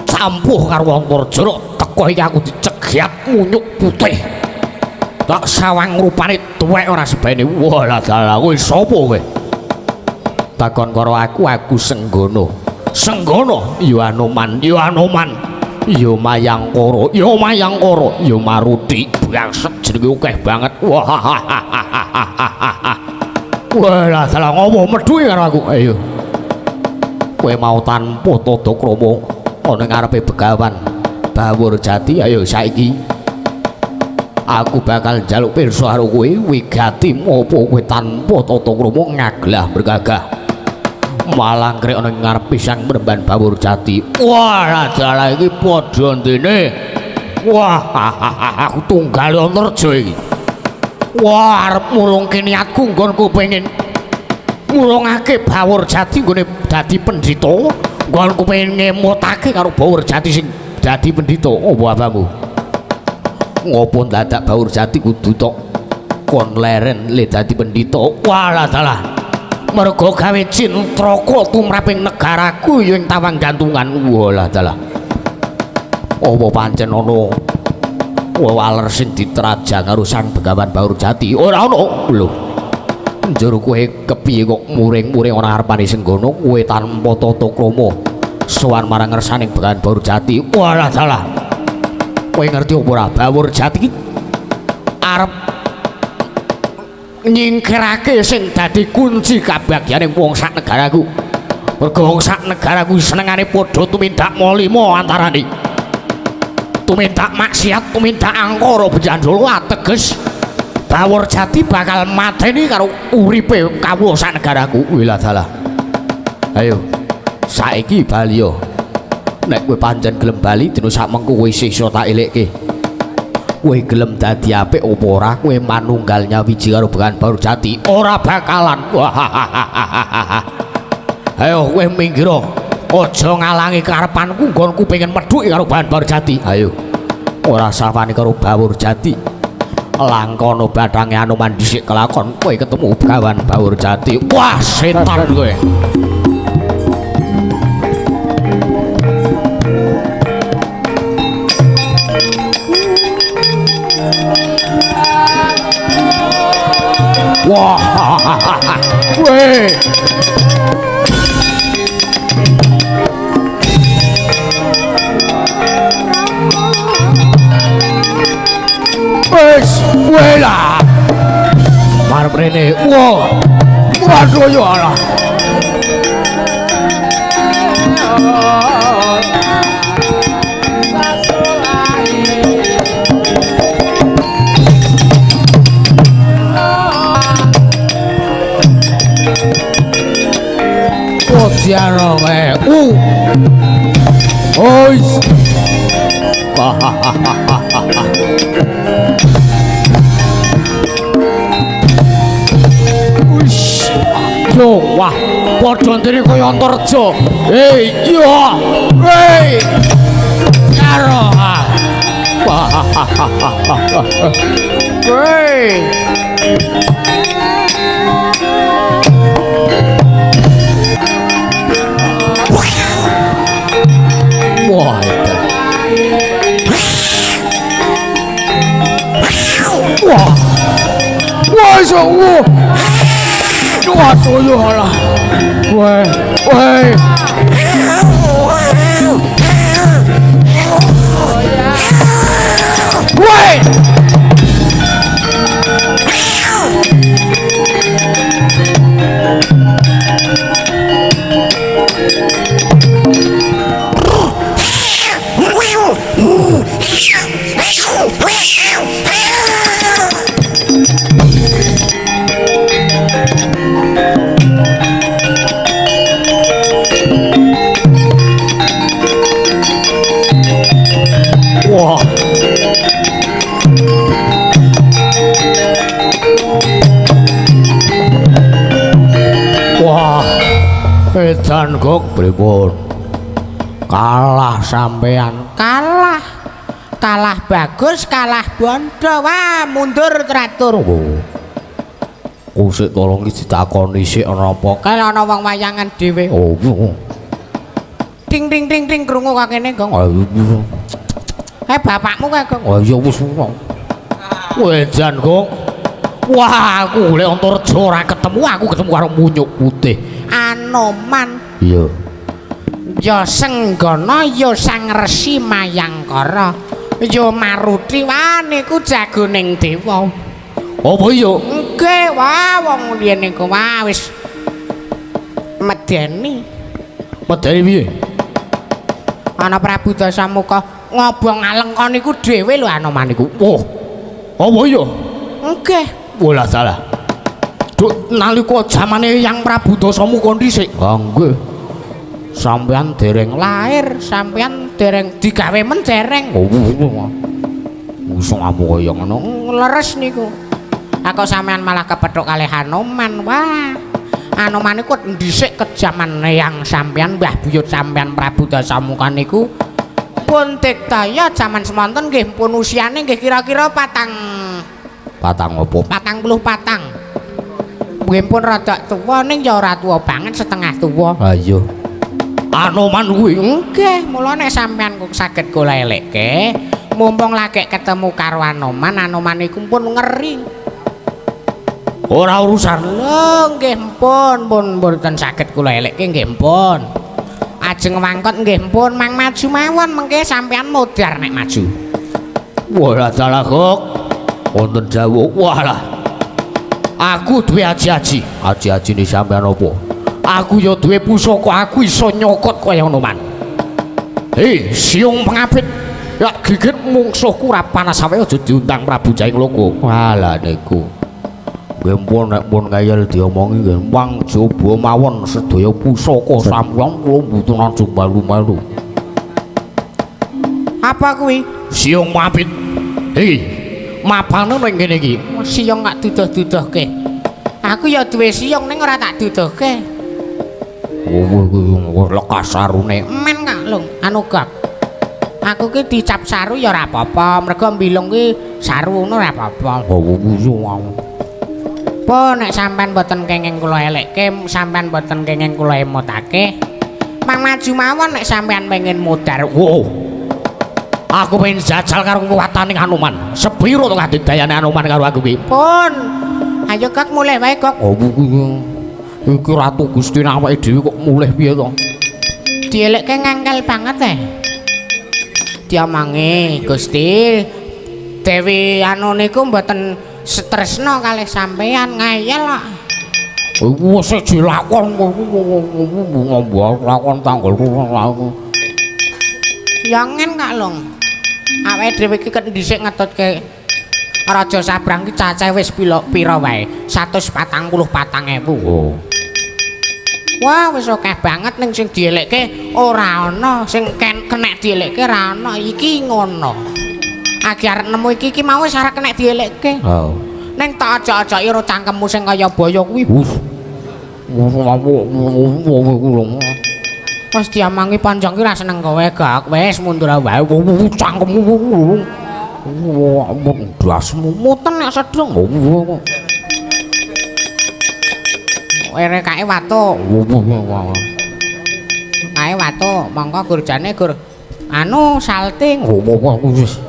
campuh karo Antarjara teko iki aku dicegat munyuk putih. Tak sawang rupane tuwek ora sebene. Wah, dalah kowe sapa kowe? Takon karo aku Senggono. Senggono, ya Anoman, ya Anoman. Ya Mayangkara, ya Mayangkara, ya Maruti. Bangset jenenge akeh banget. Wah. Wah, dalah ngomong medhuwe karo aku. Ayo. Kowe mau tanpa tata krama ana ngarepe Begawan Bawur Jati, ayo saiki aku bakal njaluk pirsa karo kowe wigati apa kowe tanpa tata krama ngaglah bergagah malang krek ana ngarepe Sang Mremban Bawur Jati. Wah, dalah iki padha ndene. Wah, aku tunggal Antarja iki. Wah, arep mulungke niatku nggonku pengen mulungake Bawur Jati nggone dadi pendhita. Nggonku pengen ngemutake karo Bawur Jati sing dadi pendhita. Apa apamu? Ngopo dadak Bawur Jati kudu tok kon leren le dadi pendhita? Walah dalah. Mergo gawe cintraka tumraping negaraku ya ing tawang gantungan. Walah dalah. Apa pancen ana waler sing ditrajang karo Sang Begawan Bawur Jati? Ora ana lho. Njur kowe kepiye kok muring-muring ora arepane senggono kowe tanpa tata krama sowan marang ngersaning Begawan Bawur Jati? Walah dalah. Kowe ngerti apa ora Bawur Jati arep nyingkirake sing dadi kunci kabagyaning wong sak negaraku. Mergo wong sak negaraku senengane padha tumindak molimo antarane tumindak maksiat, tumindak angkara bejandul. Ateges Bawur Jati bakal mateni karo uripe kawula sak negaraku. Wilah dalah. Ayo saiki bali yo. Nek kowe pancen gelem bali dina sak mengko kowe sisa tak elekke. Kowe gelem dadi apik apa ora kowe manunggal nyawiji karo Begawan Bawur Jati? Ora bakalan. Ayo kowe minggira. Aja ngalangi karepanku nggonku pengen medhuki karo Begawan Bawur Jati. Ayo. Ora sawani karo Bawur Jati. Langkono bathange Anoman dhisik kelakon kowe ketemu Begawan Bawur Jati. Wah, setan kowe. Wah, weh. Wes, wela. Marep rene. Wah. Waduh ya Allah. Diaro wae. Ois. Ush. Yo, wah, padha ndene kaya Antarja. Hei, yo. Hei. Diaro. Hei. Wah, wah, wah, sungguh, waduh ya Allah, wah, wah, wah. Wah. Wah. Edan kok pripun? Kalah sampean. Kalah bagus, kalah bondo. Wah, mundur teratur. Kusik tolong iki ditakoni sik ana apa? Kae ana wong wayangan dhewe. Oh. Ting ting ting ting krungu kok kene, Gong. Bapakmu kae, Gong. Oh iya wis. Wedan, Gong. Wah, aku lek Antarja ora ketemu, aku ketemu karo munyuk putih. Anoman. Iya. Ya Senggana, ya Sang Resi Mayangkara, ya Maruti. Wah niku jagoning dewa. Apa iya? Nggih, wah wong liyan niku wah wis medeni. Medeni piye? Ana Prabu Dasamuka ngobong alengka niku dhewe lho Anoman niku. Oh. Apa iya? Nggih. Walah salah. Duk nalika jamane Yang Prabu Dasamuka dhisik. Ha nggih. Sampeyan dereng lahir, sampeyan dereng digawe mencereng. Oh. Wis ngamu kaya ngono. Leres niku. Aku sampean malah kepethuk kalih Hanoman. Wah. Hanoman iku dhisik kejaman yang sampean Mbah Buyut sampean Prabu Dasamuka niku pun tiktaya jaman semonten nggih pun usiane nggih kira-kira patang opo? 44. Nggih pun rada tuwa ning ya ora tuwa banget setengah tuwa. Ha iya. Anoman kuwi nggih, mula nek sampean kok saged kula elekke, mumpung lagi ketemu karo Anoman, Anoman iku pun ngeri. ora urusan. Lho, nggih pun mboten saged kula elekke nggih pun. Ajeng wangkot nggih pun mang maju mawon mengke sampean modar nek maju. Wah, dalah kok. Wonten dawuh. Walah. Aku duwe aji-aji. Aji-aji ni sampean apa? Aku ya duwe pusaka, aku iso nyokot kaya Anoman. Hei, siung pengapit. Ya gigit mungsuhku ora panas awe aja diundang Prabu Jaing Loko. Walah niku. Nggih pun nek pun ngayal diomongi nggih wong jaba mawon sedaya pusaka sampeyan kula mboten aja malu-malu. Apa kuwi? Siung pengapit. Hei, mapane ning kene iki. Siung gak duduh-duduhke. Aku ya duwe siung ning ora tak duduhke. Oh, lekas sarune. Men gak lho, anu gak. Aku ki dicap saru ya ora apa-apa, mergo mbilung ki saru ngono ora apa-apa. Oh, wae. Po nek sampean boten kenging kula elekke, sampean boten kenging kula emotake. Mang maju mawon nek sampean pengen modar. Wow. Aku pengen jajal karo kekuwataning Anoman. Sepiro to kadidayane Anoman karo aku kuwi? Pun. Ayo Kak mulih wae Kak. Oh, iki Ratu Gusti awake dhewe kok mulih piye to? Dielekke ngangkel banget Diomongi Gusti Dewi anu niku mboten stresno kalih sampean ngayal kok. Wis dilakon ngombo lakon tanggal aku. Ya ngen Kak Long. Awake dhewe iki ket dhisik ngetutke Raja Sabrang ki cacah wis pira wae? 144.000. Oh. Wah, wis akeh banget ning sing dielekke ora ana, sing kenek dielekke ora ana. Iki ngono. Agi arep nemu iki mau wis arep kenek dielekke. Oh. Ning tak ajak-ajaki ro cangkemmu sing kaya boyo kuwi. Pas diamangi panjang ki ra seneng kowe gak. Wis mundur wae. Cangkemmu. Wah, blasmu muten nek sedeng. Rekake watu. Kae watu, monggo gurjane gur anu salting. Wis.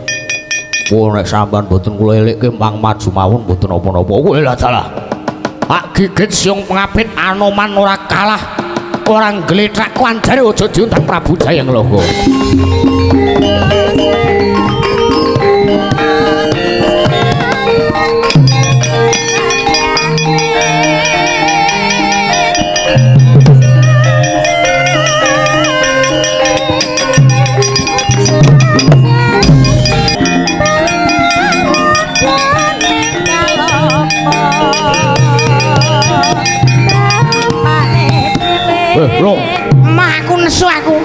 Nek sampean mboten kula elekke mang maju mawon mboten napa-napa. Wah, dalah. Hak gigit siung pengapit Anoman ora kalah. Orang gletrak kuandare aja diundang Prabu Jayang Loko. Loh, Mah aku nesu aku.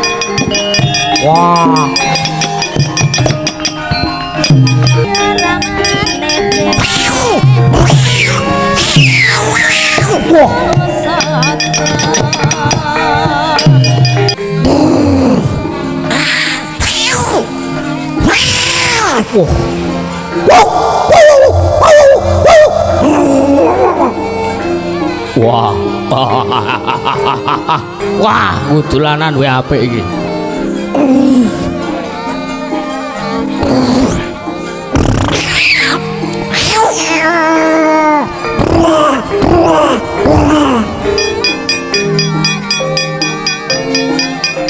wah. Wah. Wah, ngudulanan wae apik iki.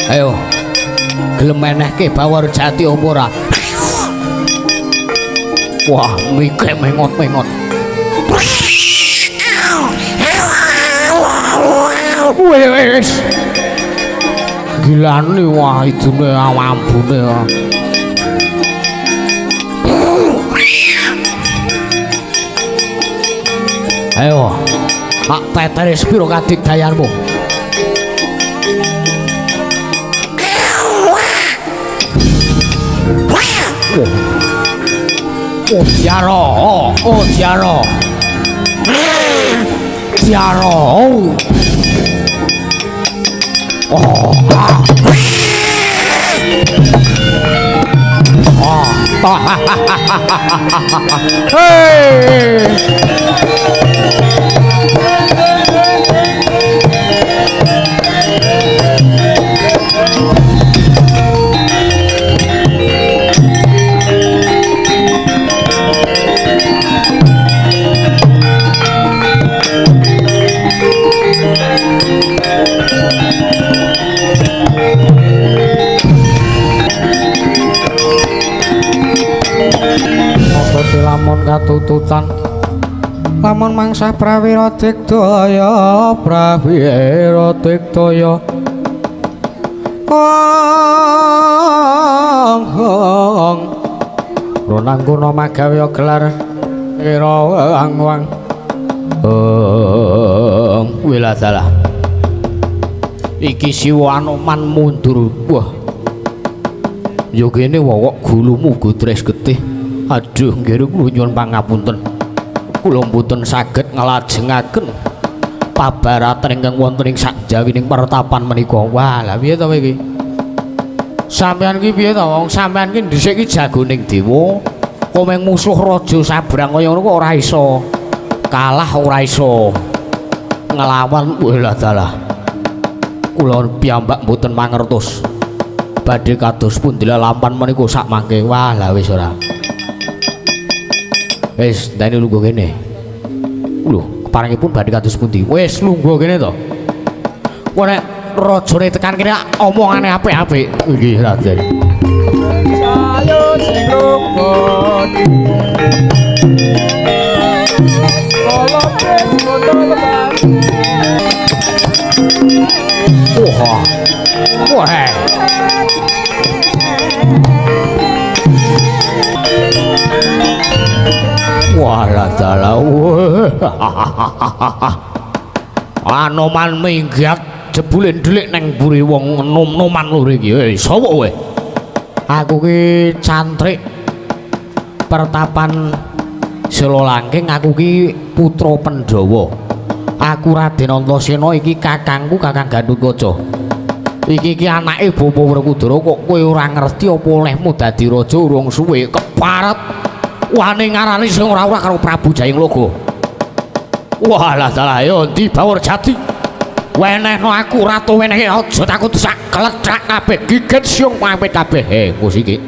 Ayo. Gelem menehke Bawar Jati apa ora? Wah, mikir mengot-mengot. Wes. Gilane wah idune awambune. Ayo. Pak teteris piro kadigdayanmu? Oh, Jaro. Tiaro. Oh, hey. Lamun katututan lamun mangsa prawira digdaya ronangguna magawe gelar ira wang wiladalah iki Siwa Anoman mundur wah yo kene wowok gulumu gudres getih. Aduh, nggih kula nyuwun pangapunten. Kula mboten saged nglajengaken pabaratan ingkang wonten ing sakjawining pertapan menika. Wah, lha piye to iki? Sampeyan iki piye to? Wong sampeyan iki dhisik iki jagoning dewa. Komeng musuh raja sabrang kaya ngono kok ora iso kalah, ora iso nglawan. Wah, dalah. Kula piyambak mboten mangertos badhe kados pundi lalampahan menika sak mangke. Wah, lha wis ora. Wis, ndane lungguh kene. Lho, keparengipun badhe kados pundi? Wis lungguh kene to. Kok nek rajane tekan kene omongane apik-apik. Nggih, Raden. Sayo sing lungguh. Kala wis ngono wah. Wah. Wala dalah. Anoman minggat jebule ndelik nang mburi wong nom-noman lho iki. Sapa kowe? Aku ki cantrik pertapan Selolangking, aku ki putra Pandhawa. Aku Raden Antasena iki kakangku, Kakang Gandutkaca. Iki anake Bapa Werkudara. Kok kowe ora ngerti apa olehmu dadi raja urung suwe keparet wani ngarani sing ora-ora karo Prabu Jayengloga. Walah dalah yo ndi Bawur Jati. Wenehno aku ratu wenehe aja takut sak klecak kabeh gigit siung pamit kabeh. Wis iki.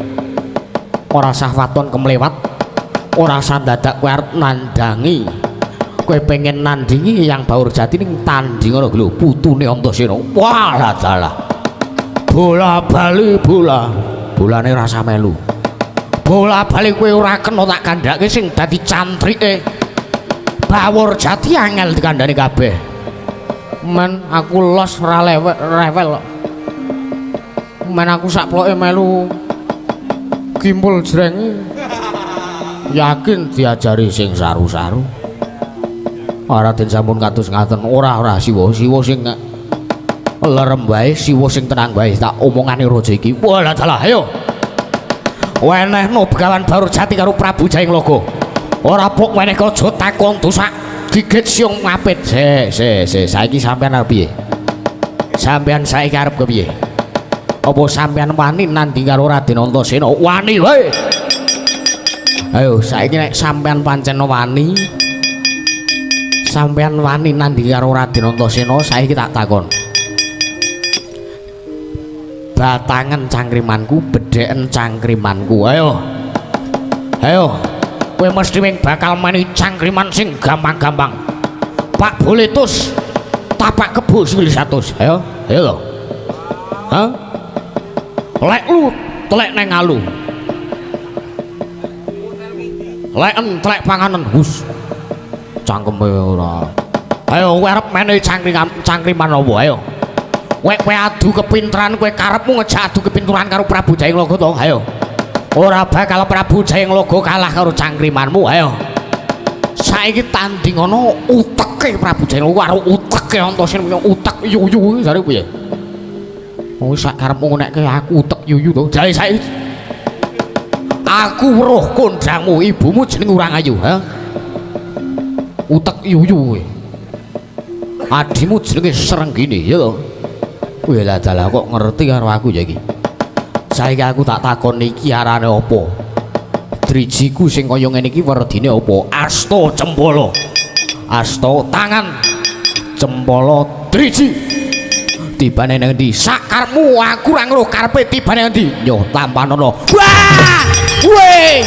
Ora sah waton kemlewat. Ora sah dadak kowe arep nandangi. Kowe pengen nandingi yang Bawur Jati ning tanding ngono lho putune Antasena. Walah dalah. Bola-bali bola. Bolane rasa melu. Bola-bali kowe ora kena tak kandhake sing dadi cantrike Bawur Jati angel dikandhani kabeh. Men aku los ora rewel. Men aku sakploke melu kimpul jreng. Yakin diajari sing saru-saru. Ora den sampun kados ngaten. Ora Siwa sing lerem wae, Siwa sing tenang wae. Tak omongane raja iki. Walah dalah ayo. Wenehno Begawan Bawur Jati karo Prabu Jayengloga. Ora pok weneh aja takon dosak gigit siung ngapit. Saiki sampean arep piye? Sampean saiki arep kepiye? Apa sampean wani nanding karo Raden Antasena? Wani wae. Ayo saiki nek sampean pancen wani, sampean wani nanding karo Raden Antasena, saiki tak takon. Batangan cangkrimanku, bedheken cangkrimanku. Ayo kowe mesti bakal mani cangkriman sing gampang-gampang. Pak Boletus tapak kebo sing 100. Ayo lho. Hah? Lek lu telek nang alu. Leken telek panganan hus. Cangkeme ora. Ayo kowe arep meni cangkriman apa? Ayo. Kowe adu kepinteran, kowe karepmu ngejak adu kepinteran karo Prabu Jayengloga to. Ayo. Ora bakal Prabu Jayengloga kalah karo cangkrimanmu. Ayo. Saiki tanding ana uteke Prabu Jayengloga karo uteke Antasena. Utek yuyu jare piye? Wong sak karepmu nekke aku utek yuyu to. Jare saiki aku weruh kondangmu, ibumu jeneng Urang Ayu, ha? utek yuyu kowe. Adimu jenenge Srenggini ya to. Kowe lah dalah kok ngerti karo aku ya iki. Saiki aku tak takon iki arane apa? Drijiku sing kaya ngene iki werdine apa? Asta Cempala. Asta tangan Cempala driji. Tibane nang ndi? Sakarmu aku ora ngeluh karepe tibane nang ndi? Yo tampanono. Wah! Woi!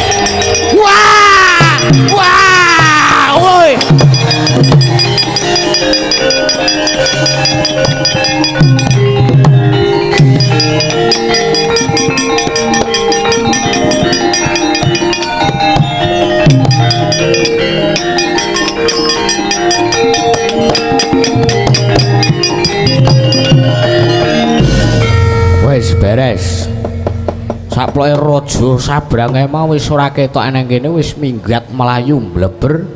Wah! Wah! Woi! Wis beres. Saploke raja sabrange mau wis ora ketok nang kene wis minggat melayu mbleber.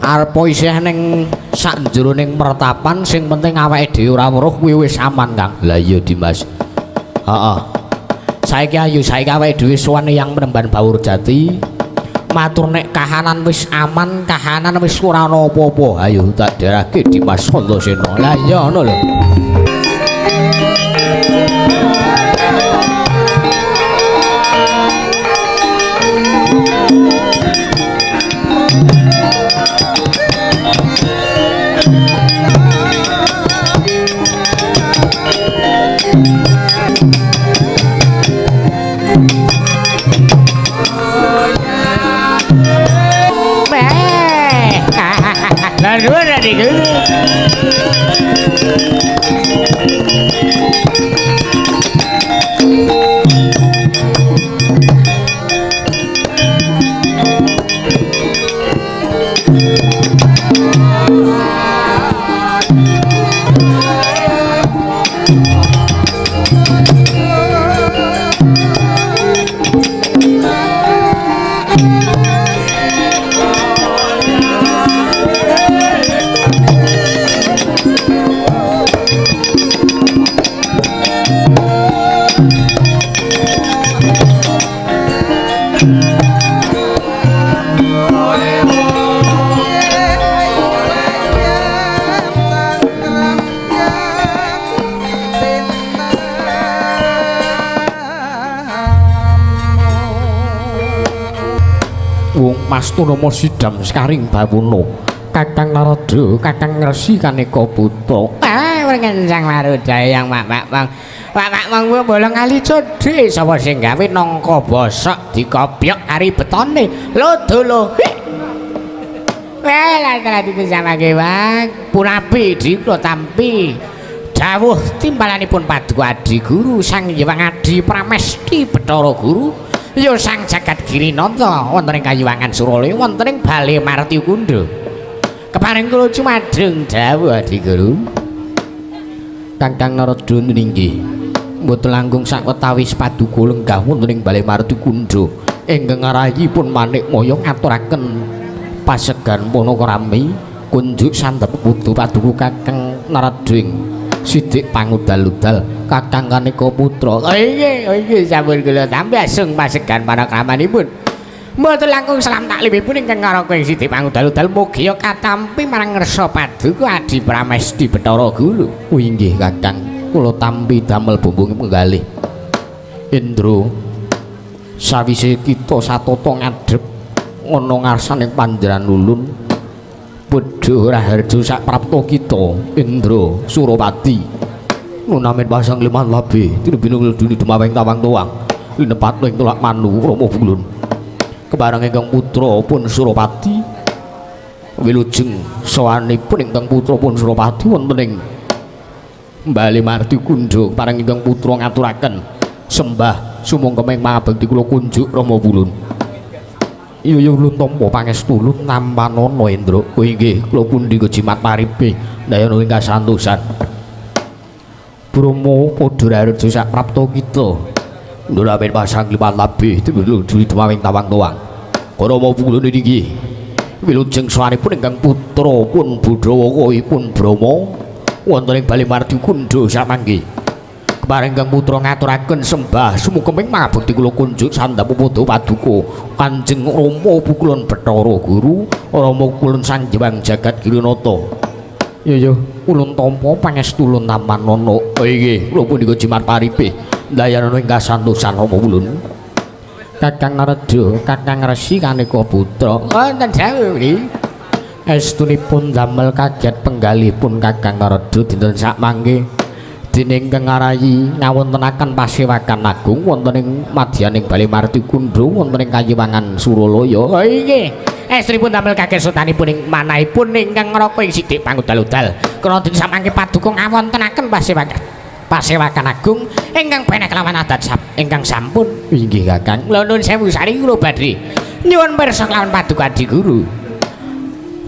Arep isih ning sak jeroning mertapan sing penting awake dhewe ora weruh kuwi wis aman, Kang. Lah iya Dimas. Heeh. Saiki ayo saiki awake dhewe sowan yang Menemban Bawur Jati. Matur nek kahanan wis aman, kahanan wis ora ana apa-apa. Ayo tak derake Dimas Kandasena. Lah iya ngono lho. Lalu dari guru. Mastunomo Sidam Sekaring Bawono Kakang Narada Kakang Resi Kaneka Putra Wengencang Marudayang Mak bolong kali codhe sapa sing gawe nangka bosok dikobyok ari betone lho lah itu sama gewang punapi diklo tampi dawuh timbalanipun Paduka Adi Guru Sang Hyang Adi Pramesti Bathara Guru ya Sang Jagat Girinata wonten ing Kayuwangan Suralaya wonten ing Bale Marti Kundha keparing kula cumadeng dawuh Adi Guru Kakang Narada ninggih mboten langkung sawetawis paduka lenggah wonten ing Bale Marti Kundha ingkang ngarahipun Manik Maya ngaturaken pasegan Panakrami kunjuk sandhep putu paduka Kakang Narada Sidik pangudal-udal Kakang Kaneka Putra. Nggih sampun kula tampi asung pasegan panakramanipun. Mboten langkung salam taklimipun ingkang ngaraka ing Sidik pangudal-udal mugi katampi marang ngersa Paduka Adi Pramesti Bathara Guru. Inggih Kakang, kula tampi damel bumbung penggalih. Indra sawise kita satata ngadhep ana ngarsaning Pandharan Ulun Pedho Raharja sak prapta kita Indra Suropati nunamen pasang liman labe tinubinung duni dumaweng tawang tuwang linepat ing tulak manu Rama Bulun kebarang ingkang putra pun Suropati wilujeng sawanipun ingkang putra pun Suropati wonten ing Bale Marti Kundha parang ingkang putra ngaturaken sembah sumangga ming mangabekti kula kunjuk Rama Bulun. Iya ulun tampa pangestu ulun nampanana Indra. Oh inggih kula pundi kejimat paripe dayana ing kasantosan. Bromo padha raharja sak prapta kita. Nulamen pasang lipat labih timbul duli dumawing tawang-tawang. Rama Bulun niki wilujeng sawanipun ingkang putra pun Budawa pun Brama wonten ing Bale Marti Kundha samangke. kepareng Kang Putra ngaturaken sembah sumukeming mangabekti kula kunjuk sandamu padha paduka Kanjeng Rama pukulan Bathara Guru Rama kulon Sang Hyang Jagat Girinata. Ya ulun tampa pangestu ulun tamanana. Nggih, kula punika jimat paripe dayanana ing kasantosan Rama ulun. Kakang Narada, Kakang Resi Kaneka Putra. Wonten dawuh estunipun damel kaget penggalihipun Kakang Narada dinten sakmangke dening Kang Arayi ngawontenaken pasewakan agung wonten ing madyaning Bali Marti Kundra wonten ing Kayiwangan Suralaya. Nggih, estripun damel kaget sutanipun ing manahipun ingkang ngraka ing sithik pangudal-udal. Kala dinten samangke paduka ngawontenaken pasewakan agung ingkang benek kelawan adat ingkang sampun. Inggih Kakang, kula nuwun sewu saniki kula badhe nyuwun pirsa kelawan paduka Adi Guru.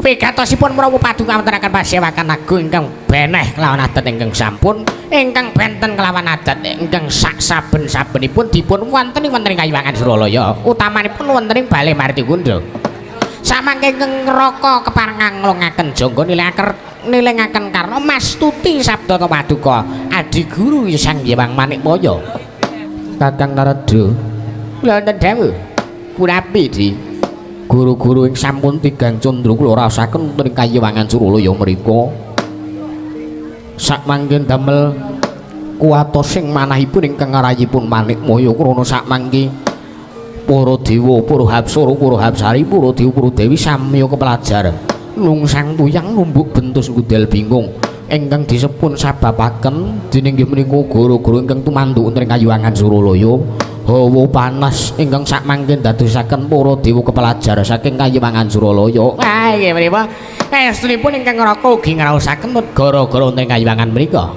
Wigatosipun menawa paduka wontenaken pasewakan agung ingkang beneh kelawan adat ingkang sampun ingkang benten kelawan adat ingkang sak saben-sabenipun dipun wonten ing Kayiwangan Suralaya utamanipun wonten ing Bali Marti Kundra. Samangke ingkang ngraka kepareng nglongaken jangga nilingaken karna mastuti sabda paduka Adi Guru Sang Hyang Manikmaya. Kakang Narada, kula wonten dawuh punapi di guru-guru yang sampun tigang condro kula rasaken wonten ing Kayiwangan Suralaya mriku sakmangke damel kuwatosing manahipun ingkang ngarayipun Manikmaya krana sakmangke para dewa, para hapsara, para hapsari, para dewa, para dewi samya kepelajar nungsang tuyang numbuk bentus ngudel bingung ingkang disepun sababaken dening nggih menika guru-guru ingkang tumanduk wonten ing Kayiwangan Suralaya. Hawa panas ingkang sakmangke dadosaken para dewa kepelajar saking Kayiwangan Suralaya. Ah nggih menika estunipun ingkang ngraka ugi ngraosaken gara-gara wonten Kayiwangan mriku.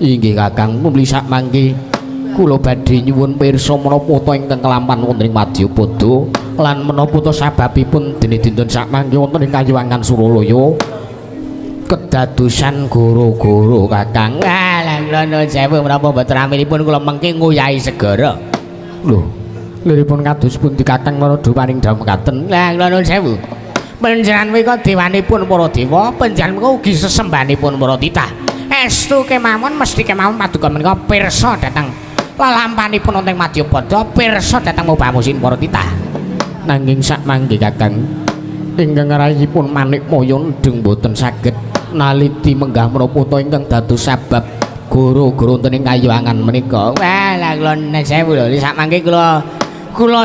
Inggih Kakang, muli sakmangke kula badhe nyuwun pirsa menapa ingkang kelampan wonten ing Madyapada lan menapa sababipun dene dinten sakmangke wonten ing Kayiwangan Suralaya kedadosan gara-gara Kakang. Lah kula nuwun sewu menapa boten raminipun kula mengki nguyahi segara. Lho, liripun kados pundi Kakang Narada paring dawuh mekaten. Lah kula nuwun sewu. Panjenengan menika dewanipun para dewa, panjenengan menika ugi sesembahanipun para titah. Estu kemawon mesti kemawon paduka menika pirsa dhateng lalampanipun wonten Madyapada, pirsa dhateng mubamusin para titah. Nanging sakmangke Kakang ingkang rayipun Manikmaya ndeng boten saged naliti menggah menapa ingkang dados sabab gara-gara wonten ing Kayiwangan menika. Wah, lah kula nuwun sewu lho, sakmangke kula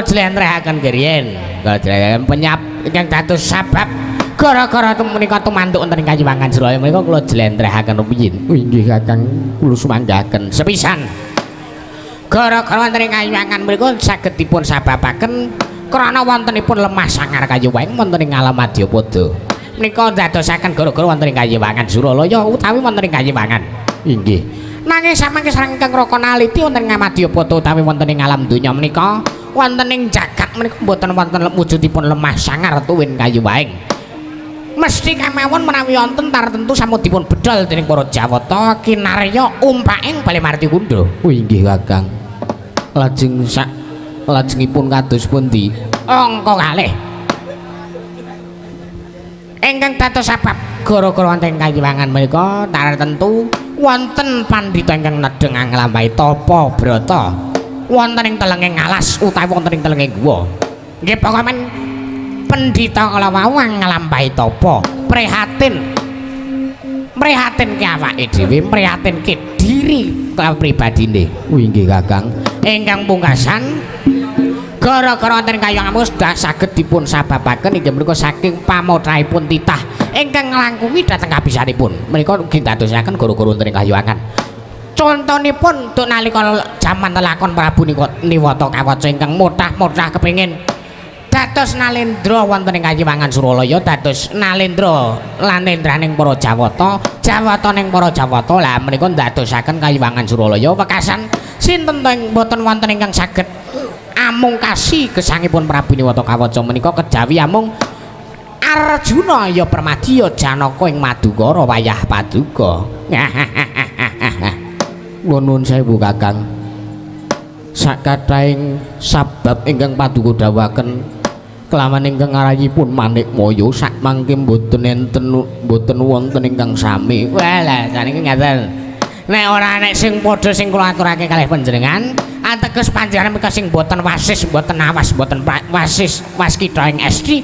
jlentrehaken keriyen. Kula jlentrehaken penyap ingkang dados sabab gara-gara menika tumanduk wonten ing Kayiwangan Suralaya menika kula jlentrehaken rumiyin. Inggih Kakang, kula sumanggaken sepisan. Gara-gara wonten ing Kayiwangan menika saged dipun sababaken krana wontenipun lemah sangar Kayiwangan wonten ing alam Madyapada. Menika dadosaken gara-gara wonten ing Kayiwangan Suralaya utawi wonten ing Kayiwangan. Inggih. Nanging samangke sareng ingkang ngraka naliti wonten ing Madyapada utawi wonten ing alam donya menika, wonten ing jagat menika boten wonten wujudipun lemah sangar tuwin Kayiwangan. Mesti kemawon menawi wonten tartentu samudipun bedol dening para Jawata kinarya umpaking Bali Marti Kundra. Inggih Kakang. Lajengipun kados pundi? Angka kalih. Ingkang dados sebab gara-gara wonten Kayiwangan menika tartentu wonten pandhita ingkang nedheng nglampahi tapa brata wonten ing telenging alas utawi wonten ing telenging guwa. Nggih pokoke pendhita kala wau nglampahi tapa prihatin ke awake dhewe, prihatinke diri pribadine. Inggih Kakang. Ingkang pungkasan gara-gara wonten Kayiwangan sudah saged dipun sababaken inggih menika saking pamotrahipun titah ingkang nglangkungi dhateng kabisanipun. Menika ugi dadosaken gara-gara wonten Kayiwangan. Contonipun tuk nalika jaman lakon Prabu Niwata Kawaca ingkang motah-motah kepengin dados Nalendra wonten ing Kayiwangan Suralaya, dados Nalendra lanendraning para Jawata, Jawata ning para Jawata. Lah menika dadosaken Kayiwangan Suralaya wekasan sinten boten wonten ingkang saged amungkasi gesangipun Prabu Niwata Kawaca menika kejawi amung Arjuna ya Permadi ya Janaka ing Madukara wayah paduka. Nuwun sewu Kakang. Sakathahing sabab ingkang paduka dawuhaken kelawan ingkang ngarayipun Manikmaya sakmangke boten wonten ingkang sami. Walah saniki ngaten. nek ora nek sing padha sing kula aturake kalih panjenengan ateges panjenengan menika sing boten wasis boten awas boten wasis waskita ing esti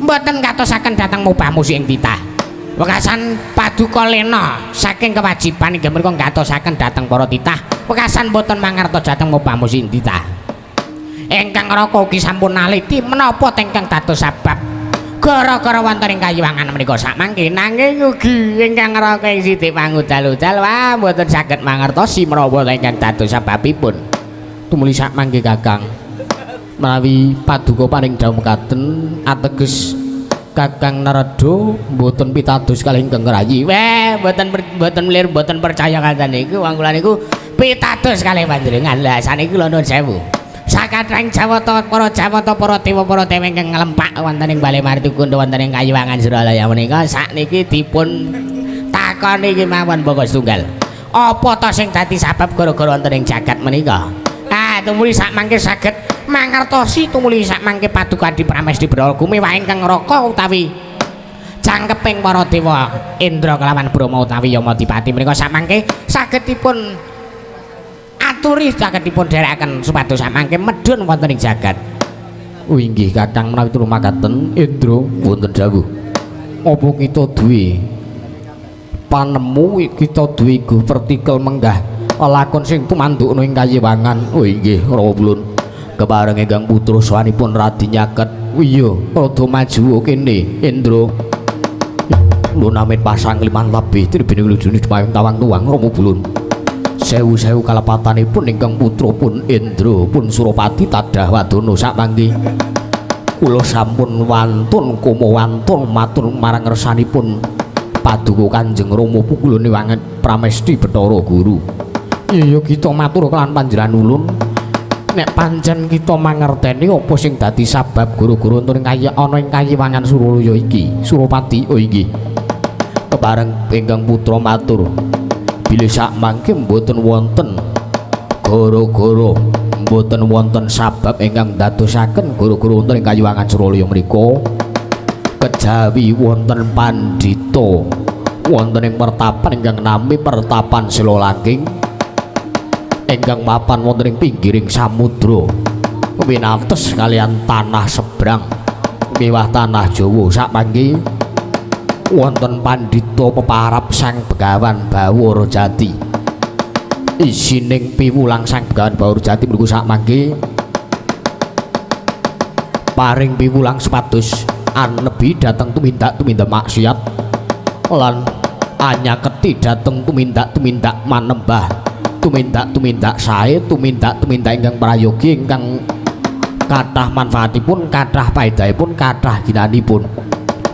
boten katosaken dhateng mubah musik ing titah wekasan paduka lena saking kewajiban inggih menika ngatosaken dhateng para titah wekasan boten mangertos dhateng mubah musik ing titah ingkang raka ugi sampun naliti menapa ingkang dados sebab gara-gara wonten ing kayiwangan menika sakmangke nanging ugi ingkang raka ing sithik mangudal-udal wah mboten saged mangertosi menapa ingkang dados sebabipun tumuli sakmangke Kakang menawi paduka paring dawuh mekaten ateges Kakang Narada mboten pitados kalih ingkang rayi weh mboten melir mboten percaya kanten niku wong kula niku pitados kalih panjenengan lah saniki kula nuwun sewu sakathahing Jawata para dewa para dewa ingkang nglempak wonten ing Bale Martikunda wonten ing Kayiwangan Suralaya menika sakniki dipun takoni iki mawon pokok setunggal apa to sing dadi sebab gara-gara wonten ing jagat menika tumuli sakmangke saged mangertosi tumuli sakmangke paduka di Pramesti Brawa Gumiwah ingkang raka utawi jangkeping para dewa Indra kelawan Brahma utawi Yamadipati menika sakmangke saged dipun aturi saged dipun dherekaken supados samangke medhun wonten ing jagat. Inggih Kakang menawi tulung makaten Indra wonten dawuh. Apa kita duwe panemu kita duwe go vertikal menggah lakon sing tumandukna ing Kayiwangan. Oh inggih Rawa Bulun. Kebareng ingkang putra sawanipun Radi Nyaket. Iya, rada maju kene Indra. Lunamit pasang liman labih tribene lujune payung tawang tuwang Rama Bulun. Sewu-sewu kalepatanipun ingkang putra pun Indra pun Surapati tadah wadana sakmangke kula sampun wantun koma wantun matur marang ngersanipun paduka Kanjeng Rama kula niwanget Pramesti Bathara Guru. Iya kita matur kelan panjenengan ulun nek pancen kita mangerteni apa sing dadi sebab guru-guru wonten kaya ana ing Kayiwangan Suralaya iki Surapati. Oh inggih kebareng ingkang putra matur bilih sakmangke mboten wonten gara-gara mboten wonten sabab ingkang dadosaken gara-gara wonten ing Kayiwangan Suralaya mriku kejawi wonten pandhita wonten ing pertapan ingkang nami pertapan Selolaking ingkang mapan wonten ing pinggiring samudra winates kalian tanah sebrang miwah tanah Jawa sakmangke wonten pandhita peparap Sang Begawan Bawara Jati isining piwulang Sang Begawan Bawara Jati menika sakmangke paring piwulang sepados anebi dhateng tumindak maksiat lan anyaketi dhateng tumindak manembah tumindak sae tumindak ingkang prayogi ingkang kathah manfaatipun kathah paedahipun kathah ginanipun.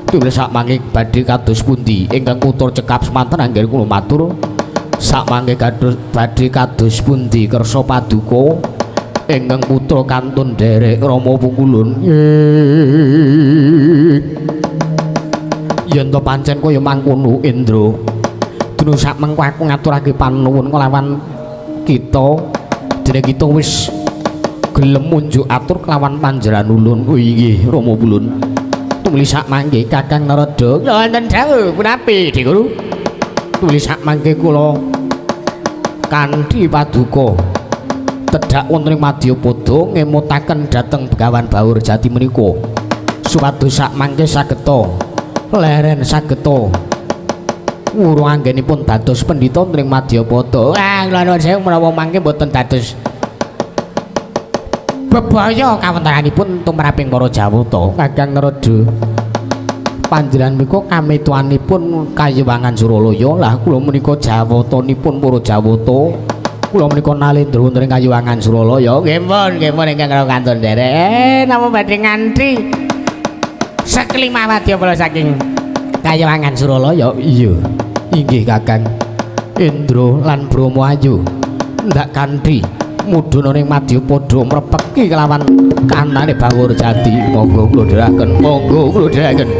Tulis sakmangke badhe kados pundi ingkang putra cekap semanten anggen kula matur sakmangke badhe kados pundi kersa paduka ingkang putra kantun derek Rama Pungkulun yen to pancen kaya mangkono Indra dene sakmengko aku ngaturake panuwun kelawan kita dene kita wis gelem munjuk atur kelawan panjenengan ulun. Oh inggih Rama Pulun tuli sakmangke Kakang Narada wonten dawuh punapi Dik Guru tuli sakmangke kula kanthi paduka tedhak wonten ing Madyapada ngemutaken dhateng Begawan Bawara Jati menika supados sakmangke sageta leren sageta wurung anggenipun dados pendhita wonten ing Madyapada. Kula nuwun sewu menawa mangke boten dados bebaya kawontenanipun tumraping para Jawata. Kakang Narada panjenengan menika kamituanipun Kayiwangan Suralaya. Lah kula menika Jawatanipun para Jawata. Kula menika Nalendra wonten ing Kayiwangan Suralaya. Nggih pun ingkang kantun derek napa badhe ngantri seklimawati kula saking Kayiwangan Suralaya. Iya inggih Kakang Indra lan Brahma ayu ndak kanthi mudhun ning Madyapada mrepeki kelawan kanane Bawara Jati. Monggo kula dherekaken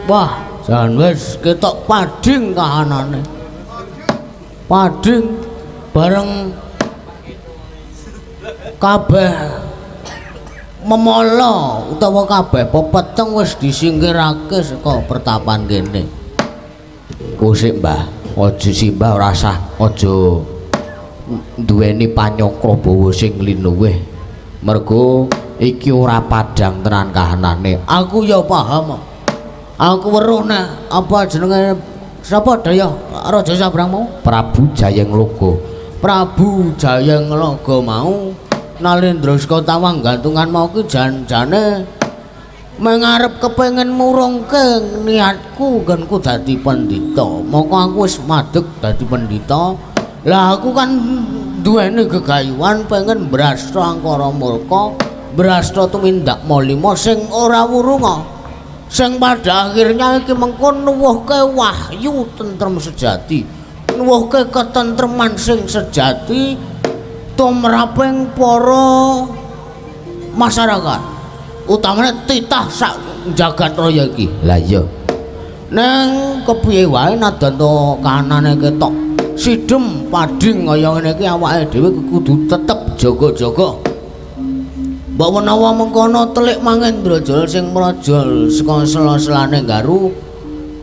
Wah, jan wis ketok pading kahanane. Pading bareng kabeh memala utawa kabeh pepeteng wis disingkirake saka pertapan kene. Kusik Mbah, aja simbah ora sah, aja duweni panyokra bawa sing linuwih. Mergo iki ora padhang tenan kahanane. Aku ya paham. Aku weruh nek apa jenenge sapa daya Raja Sabrang mau? Prabu Jayengloga. Prabu Jayengloga mau Nalendra Skotawang gantungan mau ki jan-jane mengarep kepengin murungke niatku genku dadi pendhita. Moko aku wis madeg dadi pendhita. Lah aku kan duweni gegayuhan pengen brasta angkara murka, brasta tumindak molima sing ora wurunga. Sing pada akhirnya iki mengko nuwuhke wahyu tentrem sejati. Nuwuhke ketentreman sing sejati tumraping para masyarakat. Utamane titah sak jagat raya iki. Lah iya. Neng kepiye wae nadan to kanane ketok sidhem pading kaya ngene iki awake dhewe kudu tetep jaga-jaga. Mbok menawa mengkono telik Mangendrajala sing mrajol saka sela-selane Garu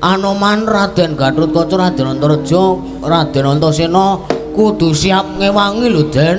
Anoman Raden Gatotkaca, Raden Antareja, Raden Antasena kudu siap ngewangi lho, Den.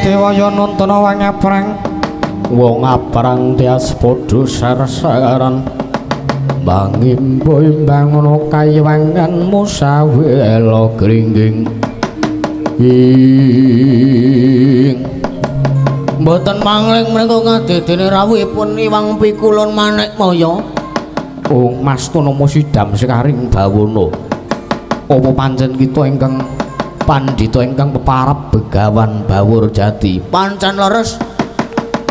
Dewaya nuntuna wong aprang, Wong aprang tias padha sarsaran. mangimbo imbangono kayiwangan musawi elo gringging. Mboten mangling menika kadedene rawuhipun Iwang Pikulun Manekmaya. Oh Mas Tunama Sidam Sekaring Bawana. Apa pancen kita ingkang pandhita ingkang peparap Begawan Bawur Jati? Pancen leres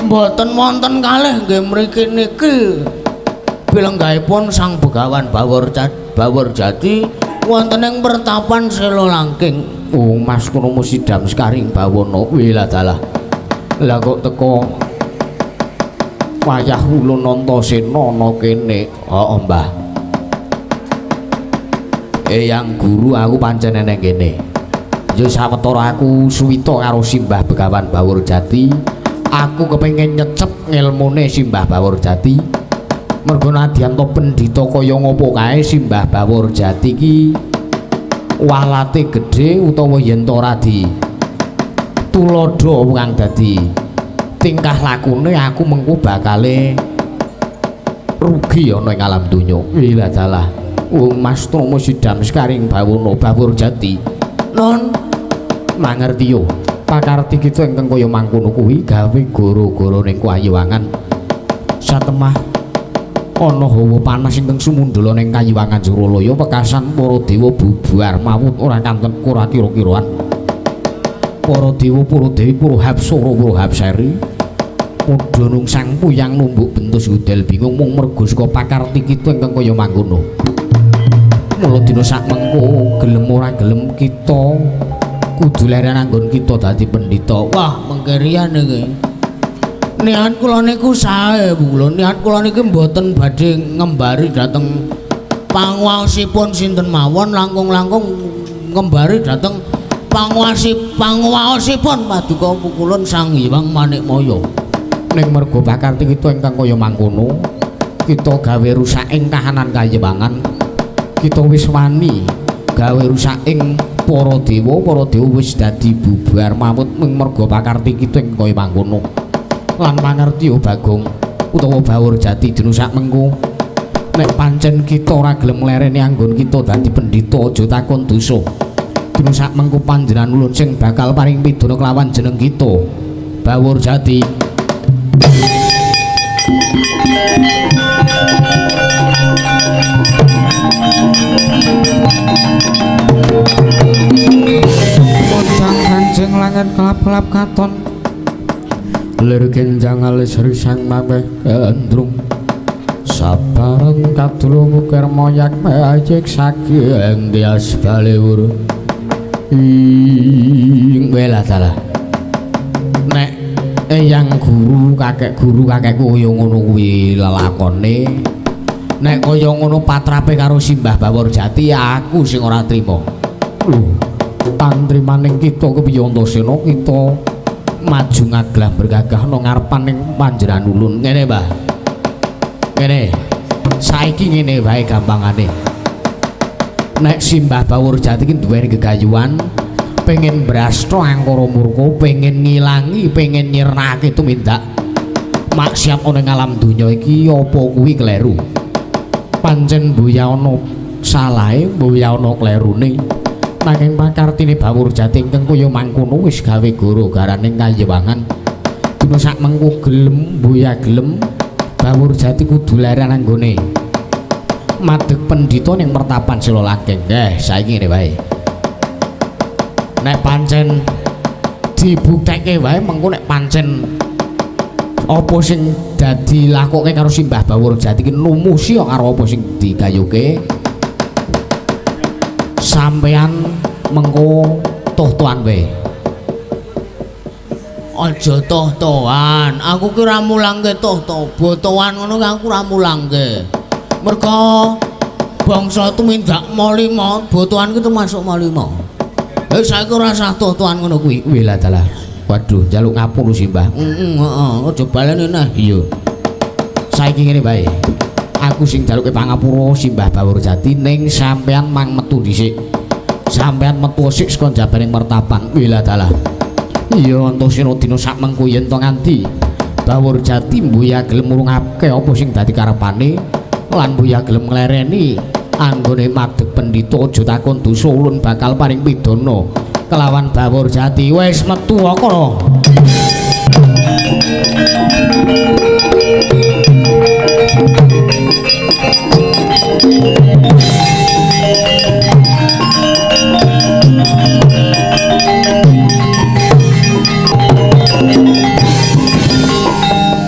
mboten wonten kalih nggih mriki niki bilenggahipun Sang Begawan Bawur Jati wonten ing pertapan Sela Langking. Oh Mas Tunama Sidam Sekaring Bawana. Wih lah dalah. Lah kok teko wayah Ulun Antasena ana kene. Heeh Mbah. Eyang Guru aku pancen neng kene. Ya sawetara aku suwita karo Simbah Begawan Bawur Jati. Aku kepengin nyecep ngilmune Simbah Bawur Jati. Mergo nadyan to pendhita kaya ngopo kae Simbah Bawur Jati ki walate gedhe utawa yen to ora di tuladha kang dadi tingkah lakune aku mengko bakale rugi ana ing alam donya. Wila dalah. Wong Mas Tunama Sidam Sekaring Bawana Bawur Jati. Non mangerti yo. Pakarti kita ingkang kaya mangkono kuwi gawe goro-goro ning Kayiwangan. Satemah ana hawa panas ingkang sumundala ning Kayiwangan Suralaya pekasan para dewa bubar mawut ora kanten ora kira-kiraan. Para dewa, para dewi, para hapsara, para hapsari padha nungsang puyang numbuk bentus gudel bingung mung merga saka pakarti kita ingkang kaya mangkono. Mula dina sak mengko gelem ora gelem kita kudu leren anggon kita dadi pendhita. wah mengkerian iki. Niat kula niku sae, Bu. Niat kula niki mboten badhe ngembari dhateng panguwasipun sinten mawon langkung-langkung ngembari dhateng panguwasipun Paduka Pukulun Sang Hyang Manekmaya. Ning merga pakarti kita ingkang kaya mangkono, kita gawe rusak ing kahanan Kayiwangan. kita wis wani gawe rusak ing para dewa wis dadi bubar mamut mung merga pakarti kita ing kaya mangkono lan mangerti ya Bagong utawa Bawur Jati dina sak mengko nek pancen kita ora gelem nglereni anggon kita dadi pendhita aja takon dosa dina sak mengko panjenengan ulun sing bakal paring pidana kelawan jeneng kita Bawur Jati. Moncang kanjeng langit kelap-kelap katon lir genjang alis risang mabeh gandrung sabareng kadulung ukir moyak majik saking tias balewur ing bela dalah nek eyang guru kakekku kaya ngono kuwi lelakone nek kaya ngono patrape karo Simbah Bawur Jati aku sing ora trima lho tantrimaning kita kepiye Antasena kita maju ngaglah bergagah nang ngarepaning panjenengan ulun ngene Mbah ngene saiki ngene wae gampangane nek Simbah Bawur Jati ki duweni gegayuhan pengen brasta angkara murka pengen ngilangi pengen nyirnake tumindak maksiat ana ing alam donya iki apa kuwi kleru pancen mbuya ana salahe mbuya ana klerune nanging pakartine Bawur Jati ingkang kaya mangkono wis gawe gara-garaning kayewangan dina sak mengko gelem mbuya gelem Bawur Jati kudu leren anggone madeg pendhita ning mertapan Sila Langgeng saiki ngene wae nek pancen dibuktekke wae mengko nek pancen apa sing dadi lakoke karo Simbah Bawur Jati ki numusi karo apa sing digayuke sampean mengko toh-tohan wae aja toh-tohan aku ki ora mulangke toh-toh botohan ngono ki aku ora mulangke merga bangsa tumindak malima botohan ki termasuk malima saiki ora usah toh-tohan ngono kuwi wela dalah waduh njaluk ngapura Simbah heeh aja baleni nah iya saiki ngene bae aku sing jaluke pangapura Simbah Bawur Jati ning sampean mang metu dhisik sampean metu sik saka jabaning mertapan wela dalah iya Antasena dina sak mengko yen to nganti Bawur Jati mbuya gelem murungake apa sing dadi karepane lan mbuya gelem nglereni anggone madeg pendhita aja takon dosa ulun bakal paring pidana kelawan Bawur Jati wis metu kok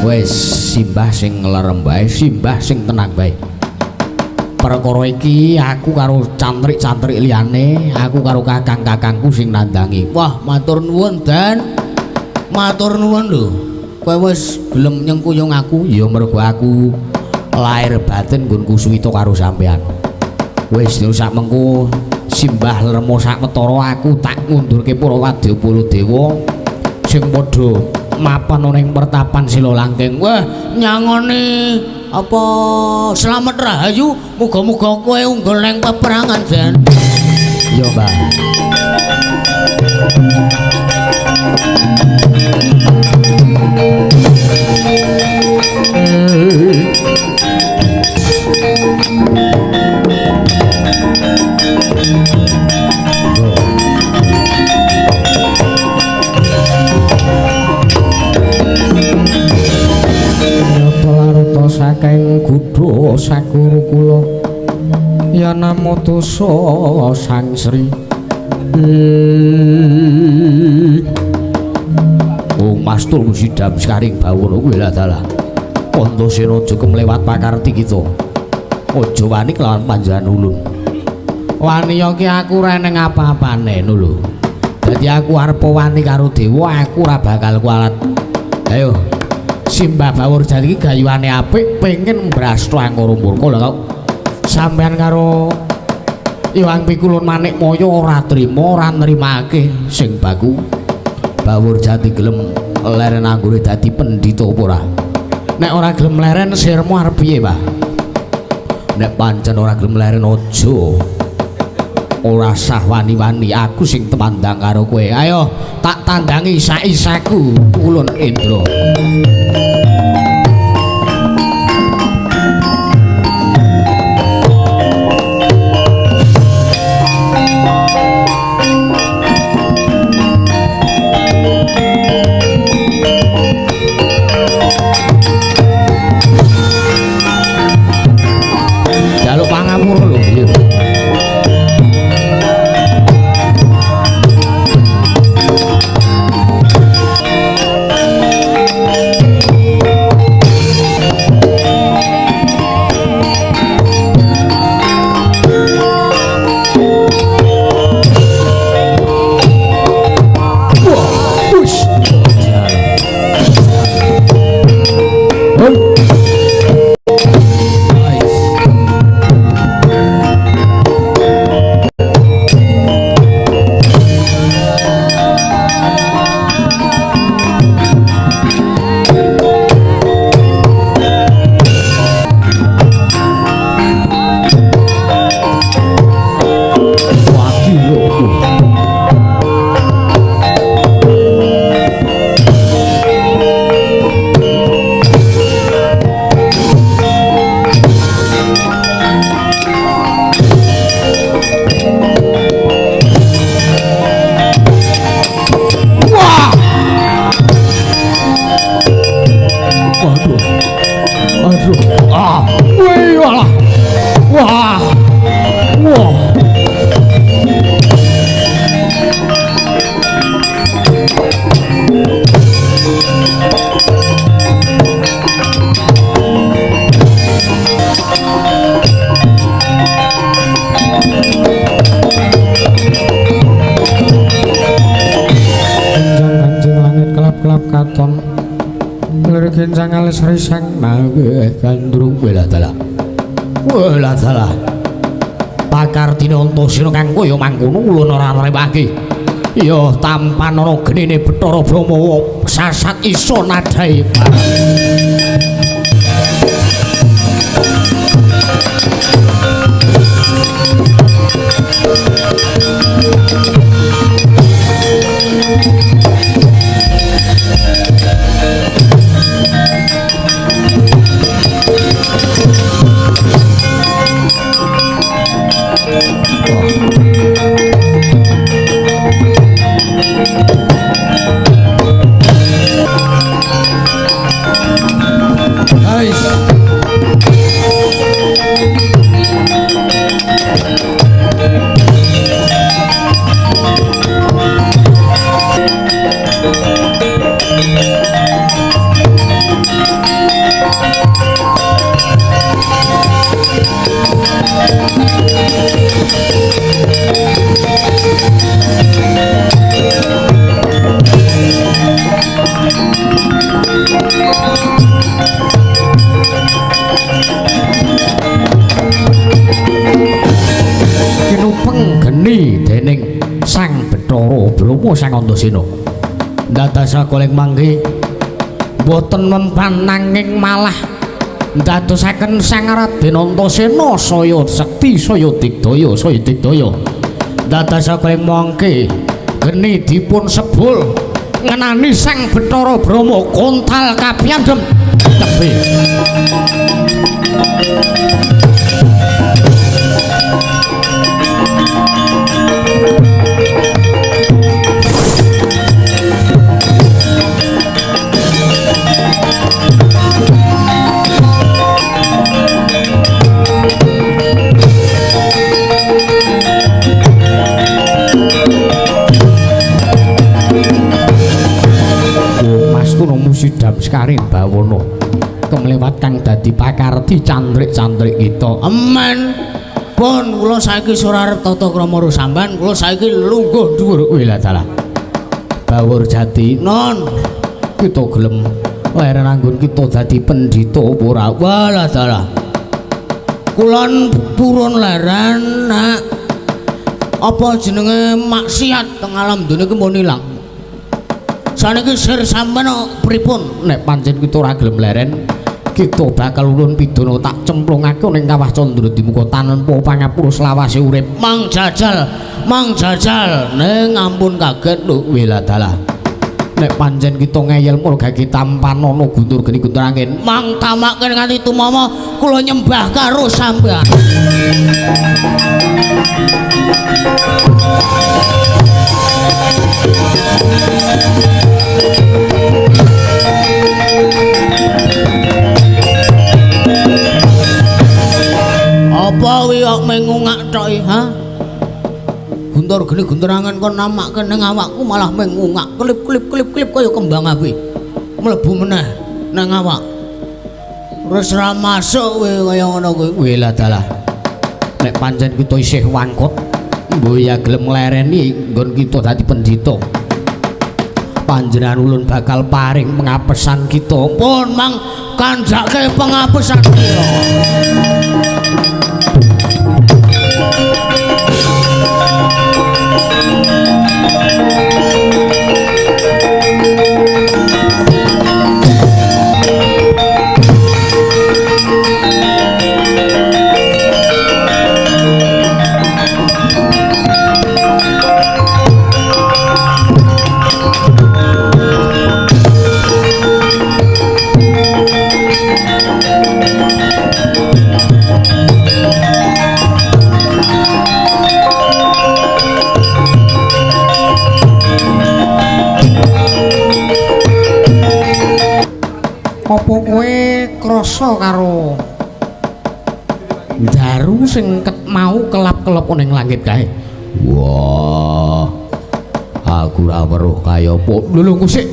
wis Simbah sing nglerem bae Simbah sing tenang bae perkara iki aku karo cantrik-cantrik liyane aku karo kakang-kakangku sing nandangi wah matur nuwun Dan matur nuwun lho kowe wis gelem nyengkuyung aku ya mergo aku lahir batin nggonku suwita karo sampean wis sak mengko Simbah lermo sak metara aku tak ngundurke para wadyabala dewa sing padha mapan ana ing mertapan Sila Langgeng wah nyangoni apa selamat rahayu muga-muga kowe unggul ning peperangan Dan yo Mbah saking gudha sakuru kula ya namo dosa sang Sri mastul musidam sekaring bawono kuwi lha dalah Antasena aja kemlewat pakarti kita aja wani kelawan panjenengan ulun wani ki aku ora ning apa-apane lho dadi aku arep wani karo dewa aku ora bakal kualat ayo Simbah Bawur Jati iki gayuhane apik pengen brasta angkara murka lho kok sampean karo Iwang Pikulun Manikmaya ora trima ora nrimake sing baku Bawur Jati gelem leren anggone dadi pendhita apa ora nek ora gelem leren sirmu arep piye Pak nek pancen ora gelem leren aja ora sah wani-wani aku sing temandang karo kowe. Ayo tak tandangi sak-isaku ulun Indra. Jaluk pangapura lho. Sang alis risang mawe gandrung wela dalah pakar dina Antasena kang kaya mangkono ulun ora nrepake ya tampan ana genine Bathara Brahma sasat isa nadahe Sang Antasena ndadasa koleng mangke boten mempan nanging malah ndadosaken Sang Raden Antasena saya sekti saya digdaya ndadasa koleng mangke geni dipun sebul ngenani Sang Bathara Brahma kontal kapiyandhem tebih Sidam Sekaring Bawono kemlewat kang dadi pakarti candrik-candrik kita emen pun kula saiki Surarep tata krama samban kula saiki lungguh dhuwur wila dalah Bawur Jati non kita gelem leren anggon kita dadi pendhita apa ora wala dalah kulon purun leren nak apa jenenge maksiat teng alam dunya iki mun ilang saniki sir sampean pripun nek pancen kita ora gelem leren kita bakal ulun pidana tak cemplungake ning kawah candra di muka tanpa pangapura selawase urip. Mang jajal ning ampun kaget lho Wiladala. Nek pancen kita ngeyel murgake tampanana guntur geni guntur angin, Mang tamaken nganti tumama kula nyembah karo sampean. Apa wi kok mengungak tok ha? Guntur geni gunturangan kon namakke ning awakku malah mengungak klip kaya kembang api. Mlebu meneh nang awak. Wis ra masuk kowe kaya ngono kuwi. Wiladala. Nek pancen kita isih wangkot, mboya gelem nglereni nggon kita dadi pendhita. Panjenengan ulun bakal paring pengapesan kita. Pun Mang kandhake pengapesan kira. Apa kowe krasa karo daru sing ket mau kelap-kelep ning langit kae? Wah, aku ora weruh kaya apa. Lho kusik.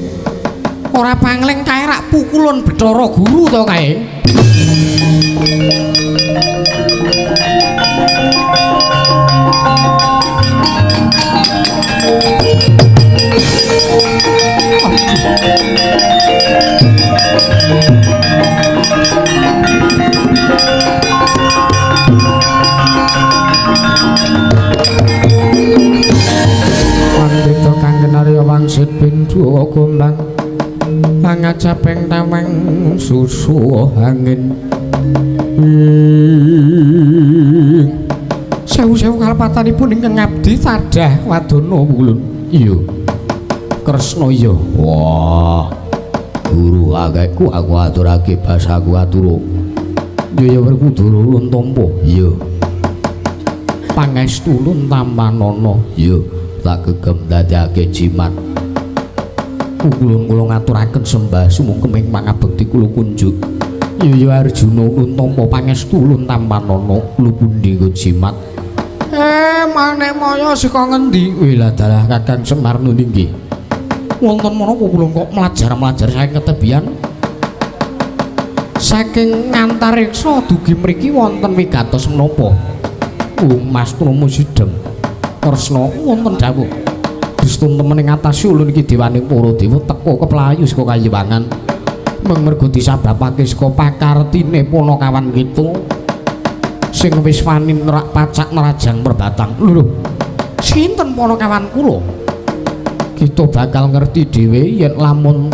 Ora pangling kae rak pukulun Bathara Guru to kae. Pandhita kang kenarya wangsit pindu gombang pangajaping tameng susu angin. Sewu-sewu kalpatanipun ingkang ngabdi sadah wadana ulun. Iya. Kresna iya. Wah. Guru akehku aku aturake basaku aturo. Jaya Werkudara ulun tampa. Iya. Pangestu ulun tampanana. Iya. Tak gegem dadekake jimat. Ulun kula ngaturaken sembah sumungkeming pangabekti kula kunjuk. Yaya Arjuna ulun tampa pangestu ulun tampanana kula pundi nggo jimat. Manek maya saka ngendi? Wiladalah Kakang Semar nuninggi. Wonten menapa kula kok mlajar saking ketebian? Saking ngantariksa dugi mriki wonten wigatos menapa? Mas Trama Sidhem. Kresna wonten dawuh. Distun temen ing atas ulun iki dewaning para dewa teka keplayu saka kayiwangan. Mergo disababake saka pakartine Panakawan kita sing wis wani nerak pacak nerajang perbatang. Lho, sinten Panakawan kula? Kita bakal ngerti dhewe yen lamun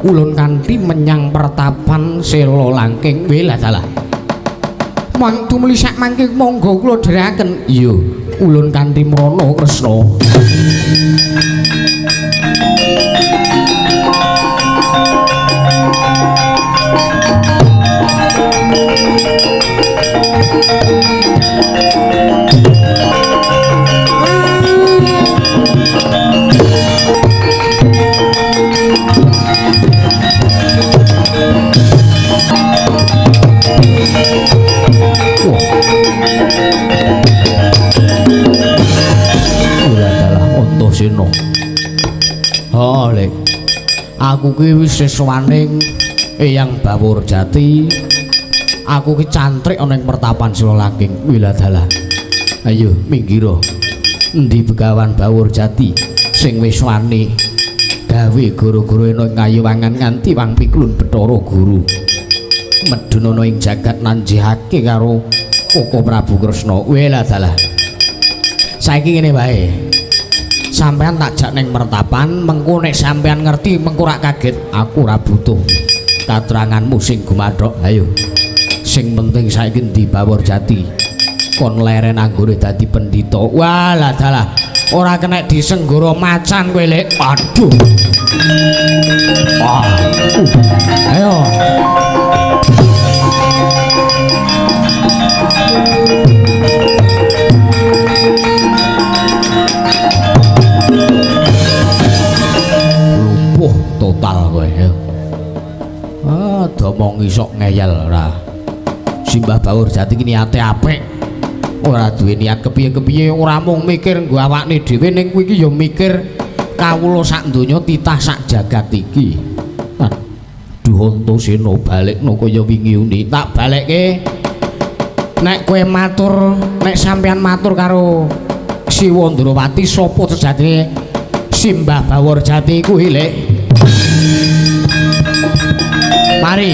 ulun kanthi menyang pertapan Sela Langking. Wiladalah. Mang tumeli sak mangke monggo kula dherekaken. Iya. Ulun kanthi mrana Kresna. Sena. Lek aku ki wis seswaning Eyang Bawurjati. Aku ki cantrik ana ing pertapan Sela Langking. Wiladalah. Ayo minggira. Endi Begawan Bawurjati sing wis wani gawe guru-guru ing kayiwangan nganti wang pikulun Bathara Guru. Medhun ana ing jagat nanjihake karo Koko Prabu Kresna. Wiladalah. Saiki ngene wae. Sampean tak jak ning mertapan, mengko nek sampean ngerti mengko rak kaget, aku ora butuh katranganmu sing gumathok. Ayo. Sing penting saiki ndi Bawor Jati. Kon leren anggone dadi pendhita. Walah dalah. Ora kena disenggara macan kowe lek. Aduh. Wah. Ayo. Lumpuh total kowe. Domong isok ngeyel ora. Simbah Bawor Jati ki niate apik. Ora duwe niat kepiye-kepiye, ora mung mikir nggo awakne dhewe ning kuwi iki ya mikir kawula sak donya titah sak jagat iki. Aduh Antasena balekno kaya wingi uni. Tak balekke. Nek kowe matur, nek sampean matur karo Siwa Ndrawati sapa sejatine Simbah Bawor Jati kuwi lek. Mari.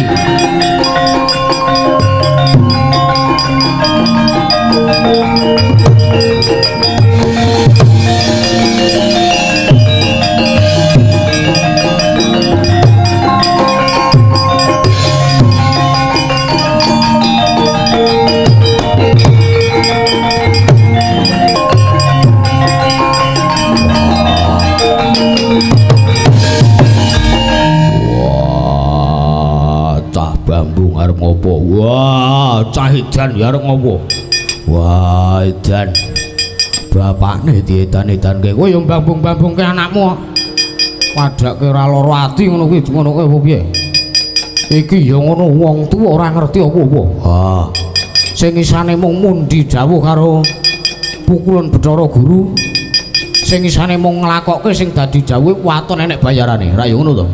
Bambung arep ngopo? Wah, cah edan ya arep ngopo? Wah, edan. Bapakne diedan-edanke. Kowe yo bambung-bambungke anakmu. Padake ora lara ati ngono kuwi, ngono kowe apa piye? Iki ya ngono wong tuwa ora ngerti apa-apa. Ha. Sing isane mung mundi dawuh karo pukulan Bathara Guru. Sing isane mung nglakokke sing dadi dawuh waton enek bayarane. Ra yo ngono to?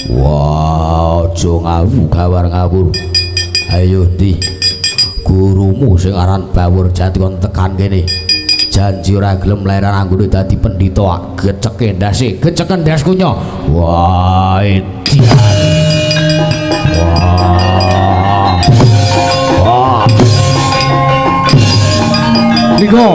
Wah, aja ngawu gawar ngawur. Ayo ndi gurumu sing aran Bawor Jati kon tekan kene. Janji ora gelem leren anggone dadi pendhita. Geceke ndase, geceken ndasku nyo. Wah, edian. Wah. Wah. Niku.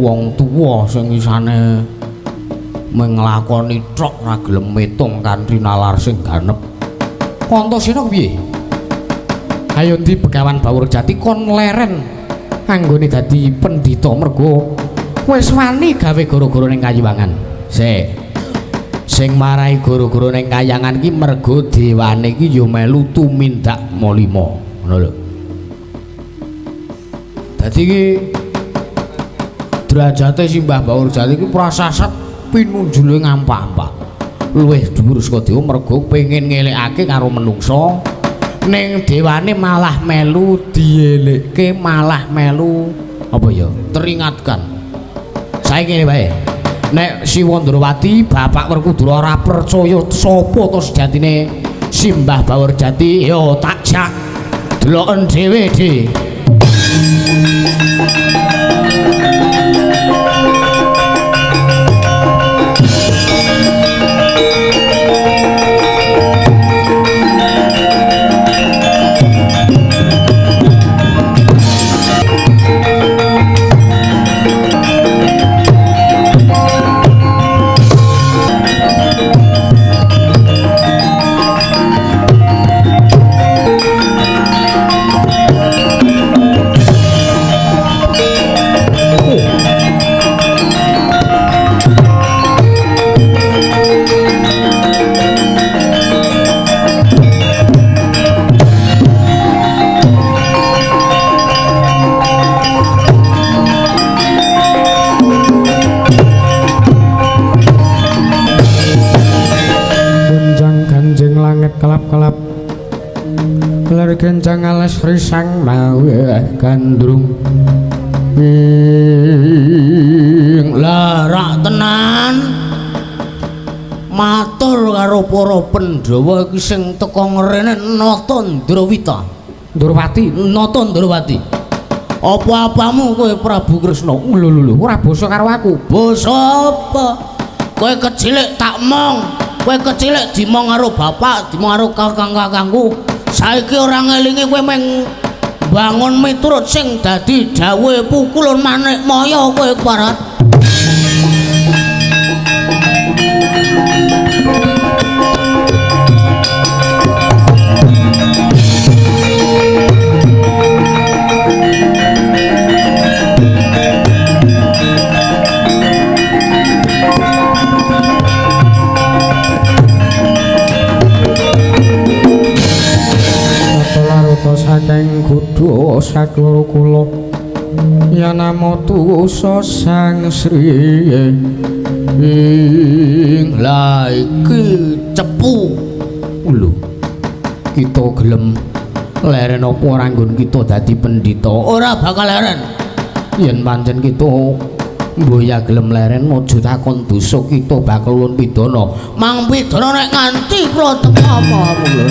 Wong tuwa sing isane menglakoni trok ora gelem metung kanthi nalar sing ganep. Antasena piye? Ayo ndi Begawan Bawor Jati kon leren anggone dadi pendhita mergo wis wani gawe gara-gara ning Kayuwangan. Sing marai gara-gara ning Kayangan iki mergo dewane iki ya melu tumindak molima. Ngono lho. Dadi iki derajate Simbah Bawor Jati iki prasasat pinunjule ngampak-ampak. Luwih dhuwur saka dewa mergo pengin ngelekake karo menungsa. Ning dewane malah melu dielekke, malah melu apa ya? Teringatkan. Saiki ngene wae. Nek Siwa Ndrawati Bapak Werkudara ora percaya sapa to sejatine Simbah Bawor Jati, ya tak jak deloken dhewe dhe. Kelap-kelap ler kencang alas risang mawe gandrung Lah tenan matur karo para Pandhawa iki sing teka ngrene Nata Ndrawati. Ndrawati, Nata Ndrawati. Apa-apamu kowe Prabu Kresna? Lho ora basa karo aku. Basa apa? Kowe kecilik tak mong. Kowe kecilik dimong karo bapak, dimong karo kakang-kakangku. Saiki ora ngelingi kowe meng bangun miturut sing dadi dawuhe pukulun manik maya kowe parat. Saking kudu sakula kula yanamatu sang sri Lah iki cepu. lho kita gelem leren apa ora nggon kita dadi pendhita Ora bakal leren. yen pancen kita mboya gelem leren aja takon dosa kita bakal ulun pidana Mang pidana nek nganti kula teka apa lho.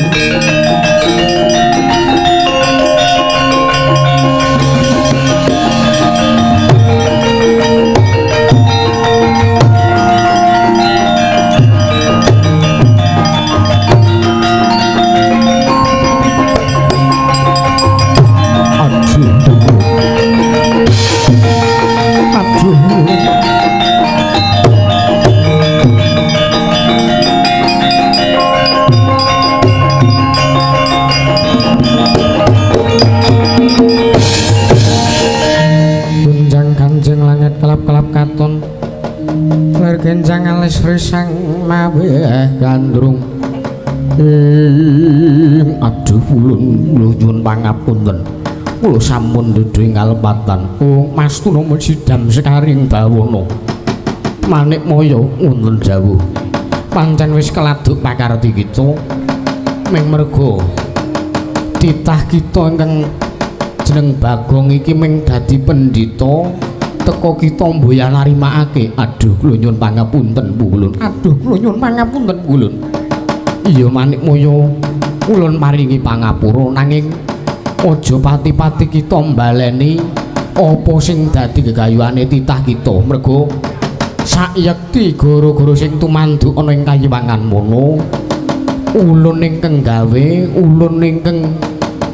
kelap katon ler kenjang alis risang mawe gandrung aduh ulun nyuwun pangapunten kula sampun duduh ngalepatan Mas Tunama sidam sekaring bawana manik moyo wonten dawuh pancen wis keladuk pakarti kita ming merga titah kita ingkang jeneng Bagong iki ming dadi pendhita teko kita mboya narimakake. Aduh kula nyuwun pangapunten Ulun. Aduh kula nyuwun pangapunten Ulun. Iya manik moyo ulun maringi pangapura nanging aja pati-pati kita mbaleni apa sing dadi gegayuhane titah kita. Mergo sayekti gara-gara sing tumanduk ana ing kayiwangan mono ulun ingkang gawe, ulun ingkang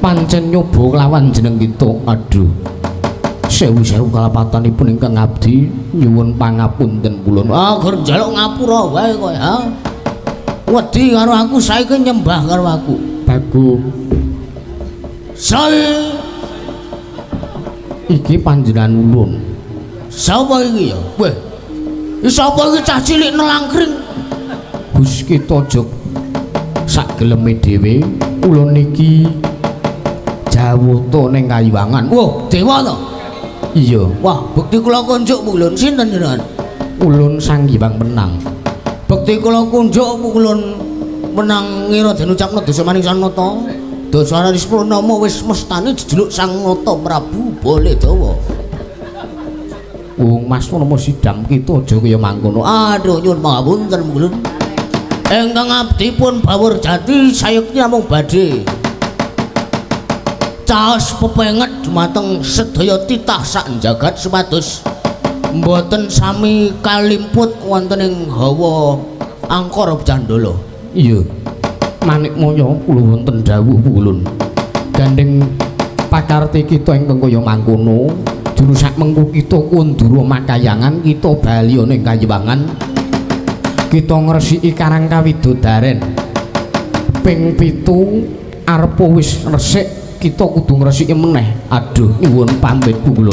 pancen nyoba kelawan jeneng kita. Aduh sewu-sewu kalapatanipun ingkang abdi nyuwun pangapunten Ulun. Gur njaluk ngapura wae kowe ha. Wedi karo aku saiki nyembah karo aku. Bagong. Sae Iki panjenengan ulun. sapa iki ya? Weh. Iki sapa iki cah cilik nelangkring? Gus kita aja sak geleme dhewe. Ulun iki jawata ning kayiwangan. Wah, dewa to? Iya, Wah, bekti kula kunjuk Ulun sinten jenengan? ulun Sang Hyang Menang. Bekti kula kunjuk Ulun menang ngira den ucapno dosa maning Sang Nata. Dasarane Purnama wis mestani dijeluk Sang Nata Prabu Baledawa. Mas Tunama sidam kita aja kaya mangkono. Aduh nyuwun pangapunten Ulun. Ingkang abdi pun bawur jati sayekti namung badhe caos pepenget dumateng sedaya titah sak jagat supados mboten sami kalimput wonten ing hawa angkara Candala. Iya. Manik moyo kula wonten dawuh ulun. Gandeng pakarti kita ingkang kaya mangkono, dunu sak mengko kita kundura makayangan, kita bali ning kayiwangan. Kita ngresiki Karang Kawidodaren. Ping 7 arepa wis resik, kita kudu ngresiki meneh. Aduh, nyuwun pamit kula.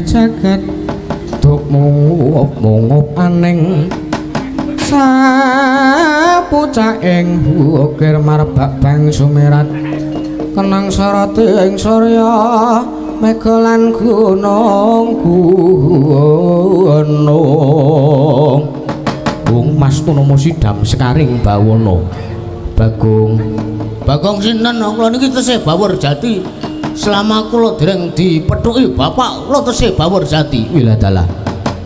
Jagat duk mungup aning sapucaking ukir marbak bang sumerat kenang sarate ing surya mega lan gunung Wastuna Sidam Sekaring Bawana. Bagong sinten kula niki tesih Bawur Jati. Selama kula dereng dipethuki bapak kula tesih Bawur Jati. Wiladalah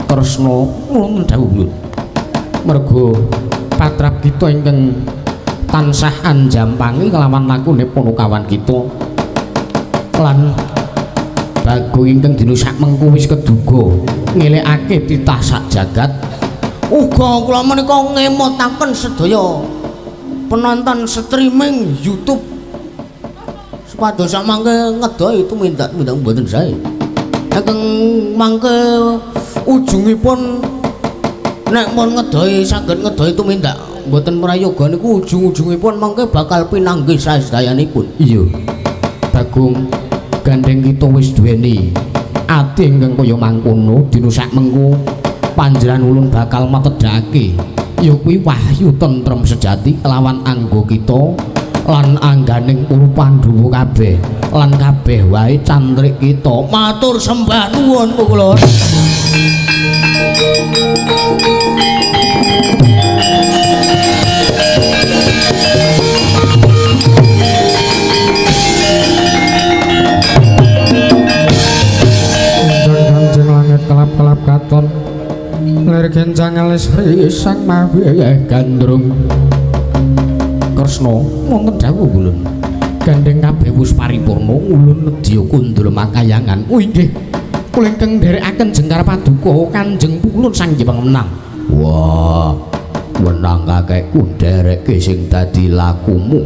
Kresna ngulun dawuh. Mergo patrap kita ingkang tansah anjampangi kelawan lakune Ponokawan kita lan Bagong ingkang dina sak mengko wis keduga ngelekake titah sak jagat. Uga kula menika ngemotaken sedaya penonton streaming YouTube supados samangke ngedohi tumindak mboten sae. Ingkang mangke ujungipun nek mun ngedohi saged ngedohi tumindak mboten prayoga niku ujung-ujungipun mangke bakal pinanggih sasedayanipun. Iya. Bagong gandeng kita wis duweni ati ingkang kaya mangkono dina sak mengko panjenengan ulun bakal matedhake ya kuwi wahyu tentrem sejati kelawan anggo kita lan angganing para Pandhawa kabeh lan kabeh wae cantrik kita. Matur sembah nuwun kula. Kanjeng langit kelap-kelap katon lir kencang alis sang mawi gandrung Kresna wonten dawuh ulun gandeng kabeh wis paripurna ulun nedya kundur makayangan. Oh inggih kula ingkang nderekaken Jengkar Paduka Kanjeng Ulun Sang Hyang Menang. Wah menang kakekku nderekke sing dadi lakumu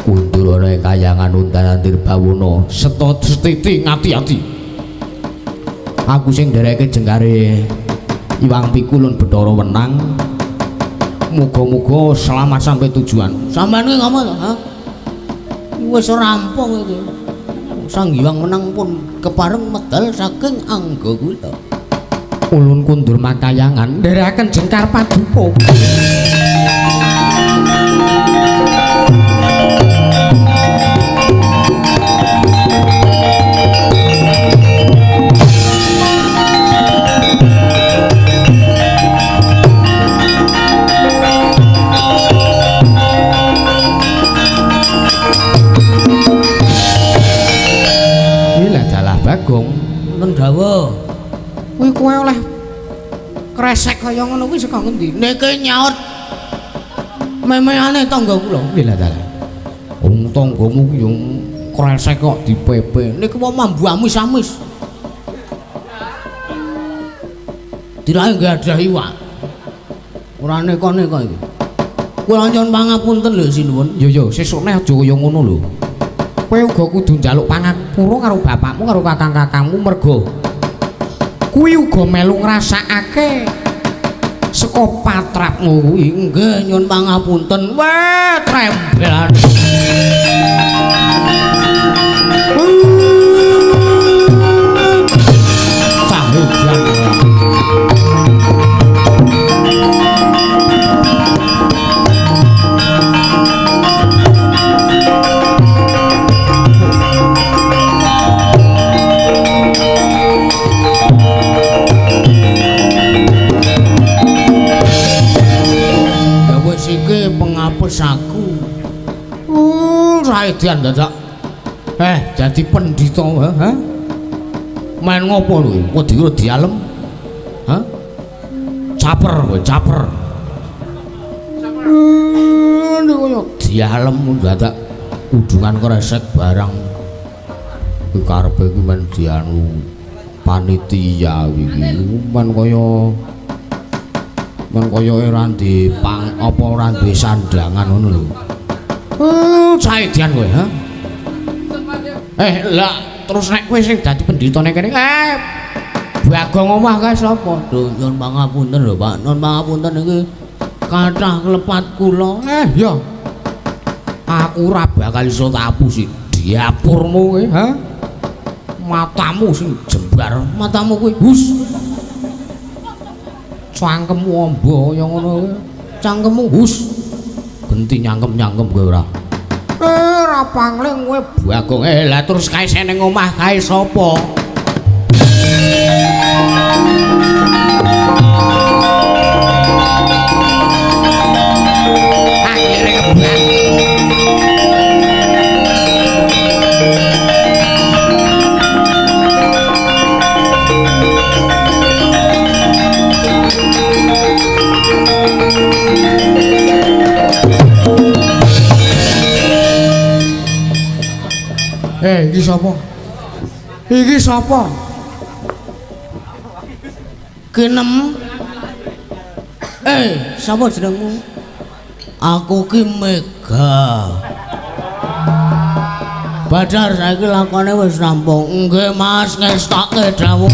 kundurane kayangan untarantir bawana setiti ngati-ati. Aku sing ndereke jengkare Iwang Pikulun Bathara Wenang. Muga-muga selamat sampai tujuan. Sampeyan ki ngomong to, ha? Wis rampung iki. Sang Hyang Menang pun kepareng medal saking angga kula. Ulun kundur makayangan nderekaken Jengkar Paduka. Bagong Nun dawuh. kuwi kowe oleh kresek kaya ngono kuwi saka ngendi? Niki nyaut memeyane tangga kula. Lha dalah. Wong tanggamu ki yo kresek kok dipepe. Niku mau mambu amis-amis. Dirae gadah iwak. Ora neka-neka iki. Kula nyuwun pangapunten lho sinuwun. Yo sesuk nek aja kaya ngono lho. Kowe uga kudu njaluk pangapura karo bapakmu karo kakang-kakangmu mergo kuwi uga melu ngrasakake saka patrapmu kuwi. Nggih nyuwun pangapunten. Wah, trembelan. Cahejan. Iki pengapus aku. Raedian dadak. Jadi pendhita, ha? Main ngopo lho? Wedi dialem. Hah? Caper kowe, caper. Niku yo dialem dadak udungan kresek barang. Kuwi karepe kuwi men dianu panitia iki. Men kaya ora ndek apa ora duwe sandangan ngono lho. Caedian kowe, ha? Lah terus nek kowe sing dadi pendhitane kene, Bagong omah kae sapa? Lho nyuwun pangapunten lho, Pak. Nyuwun pangapunten iki kathah klepat kula. Ya. Aku ora bakal iso tapusi diapurmu kowe, ha? Matamu sing jembar, matamu kuwi hus. Cangkemmu ombo kaya ngono kowe. Cangkemmu hus. Genti nyangkem-nyangkem kowe ora. Ora pangling kowe Bagong. Lah terus kae seneng omah kae sapa? Iki sapa? Iki sapa? Kinem. Sapa jenengmu? Aku ki Mega. Badar saiki lakone wis rampung. Nggih Mas, ngestake dawuh.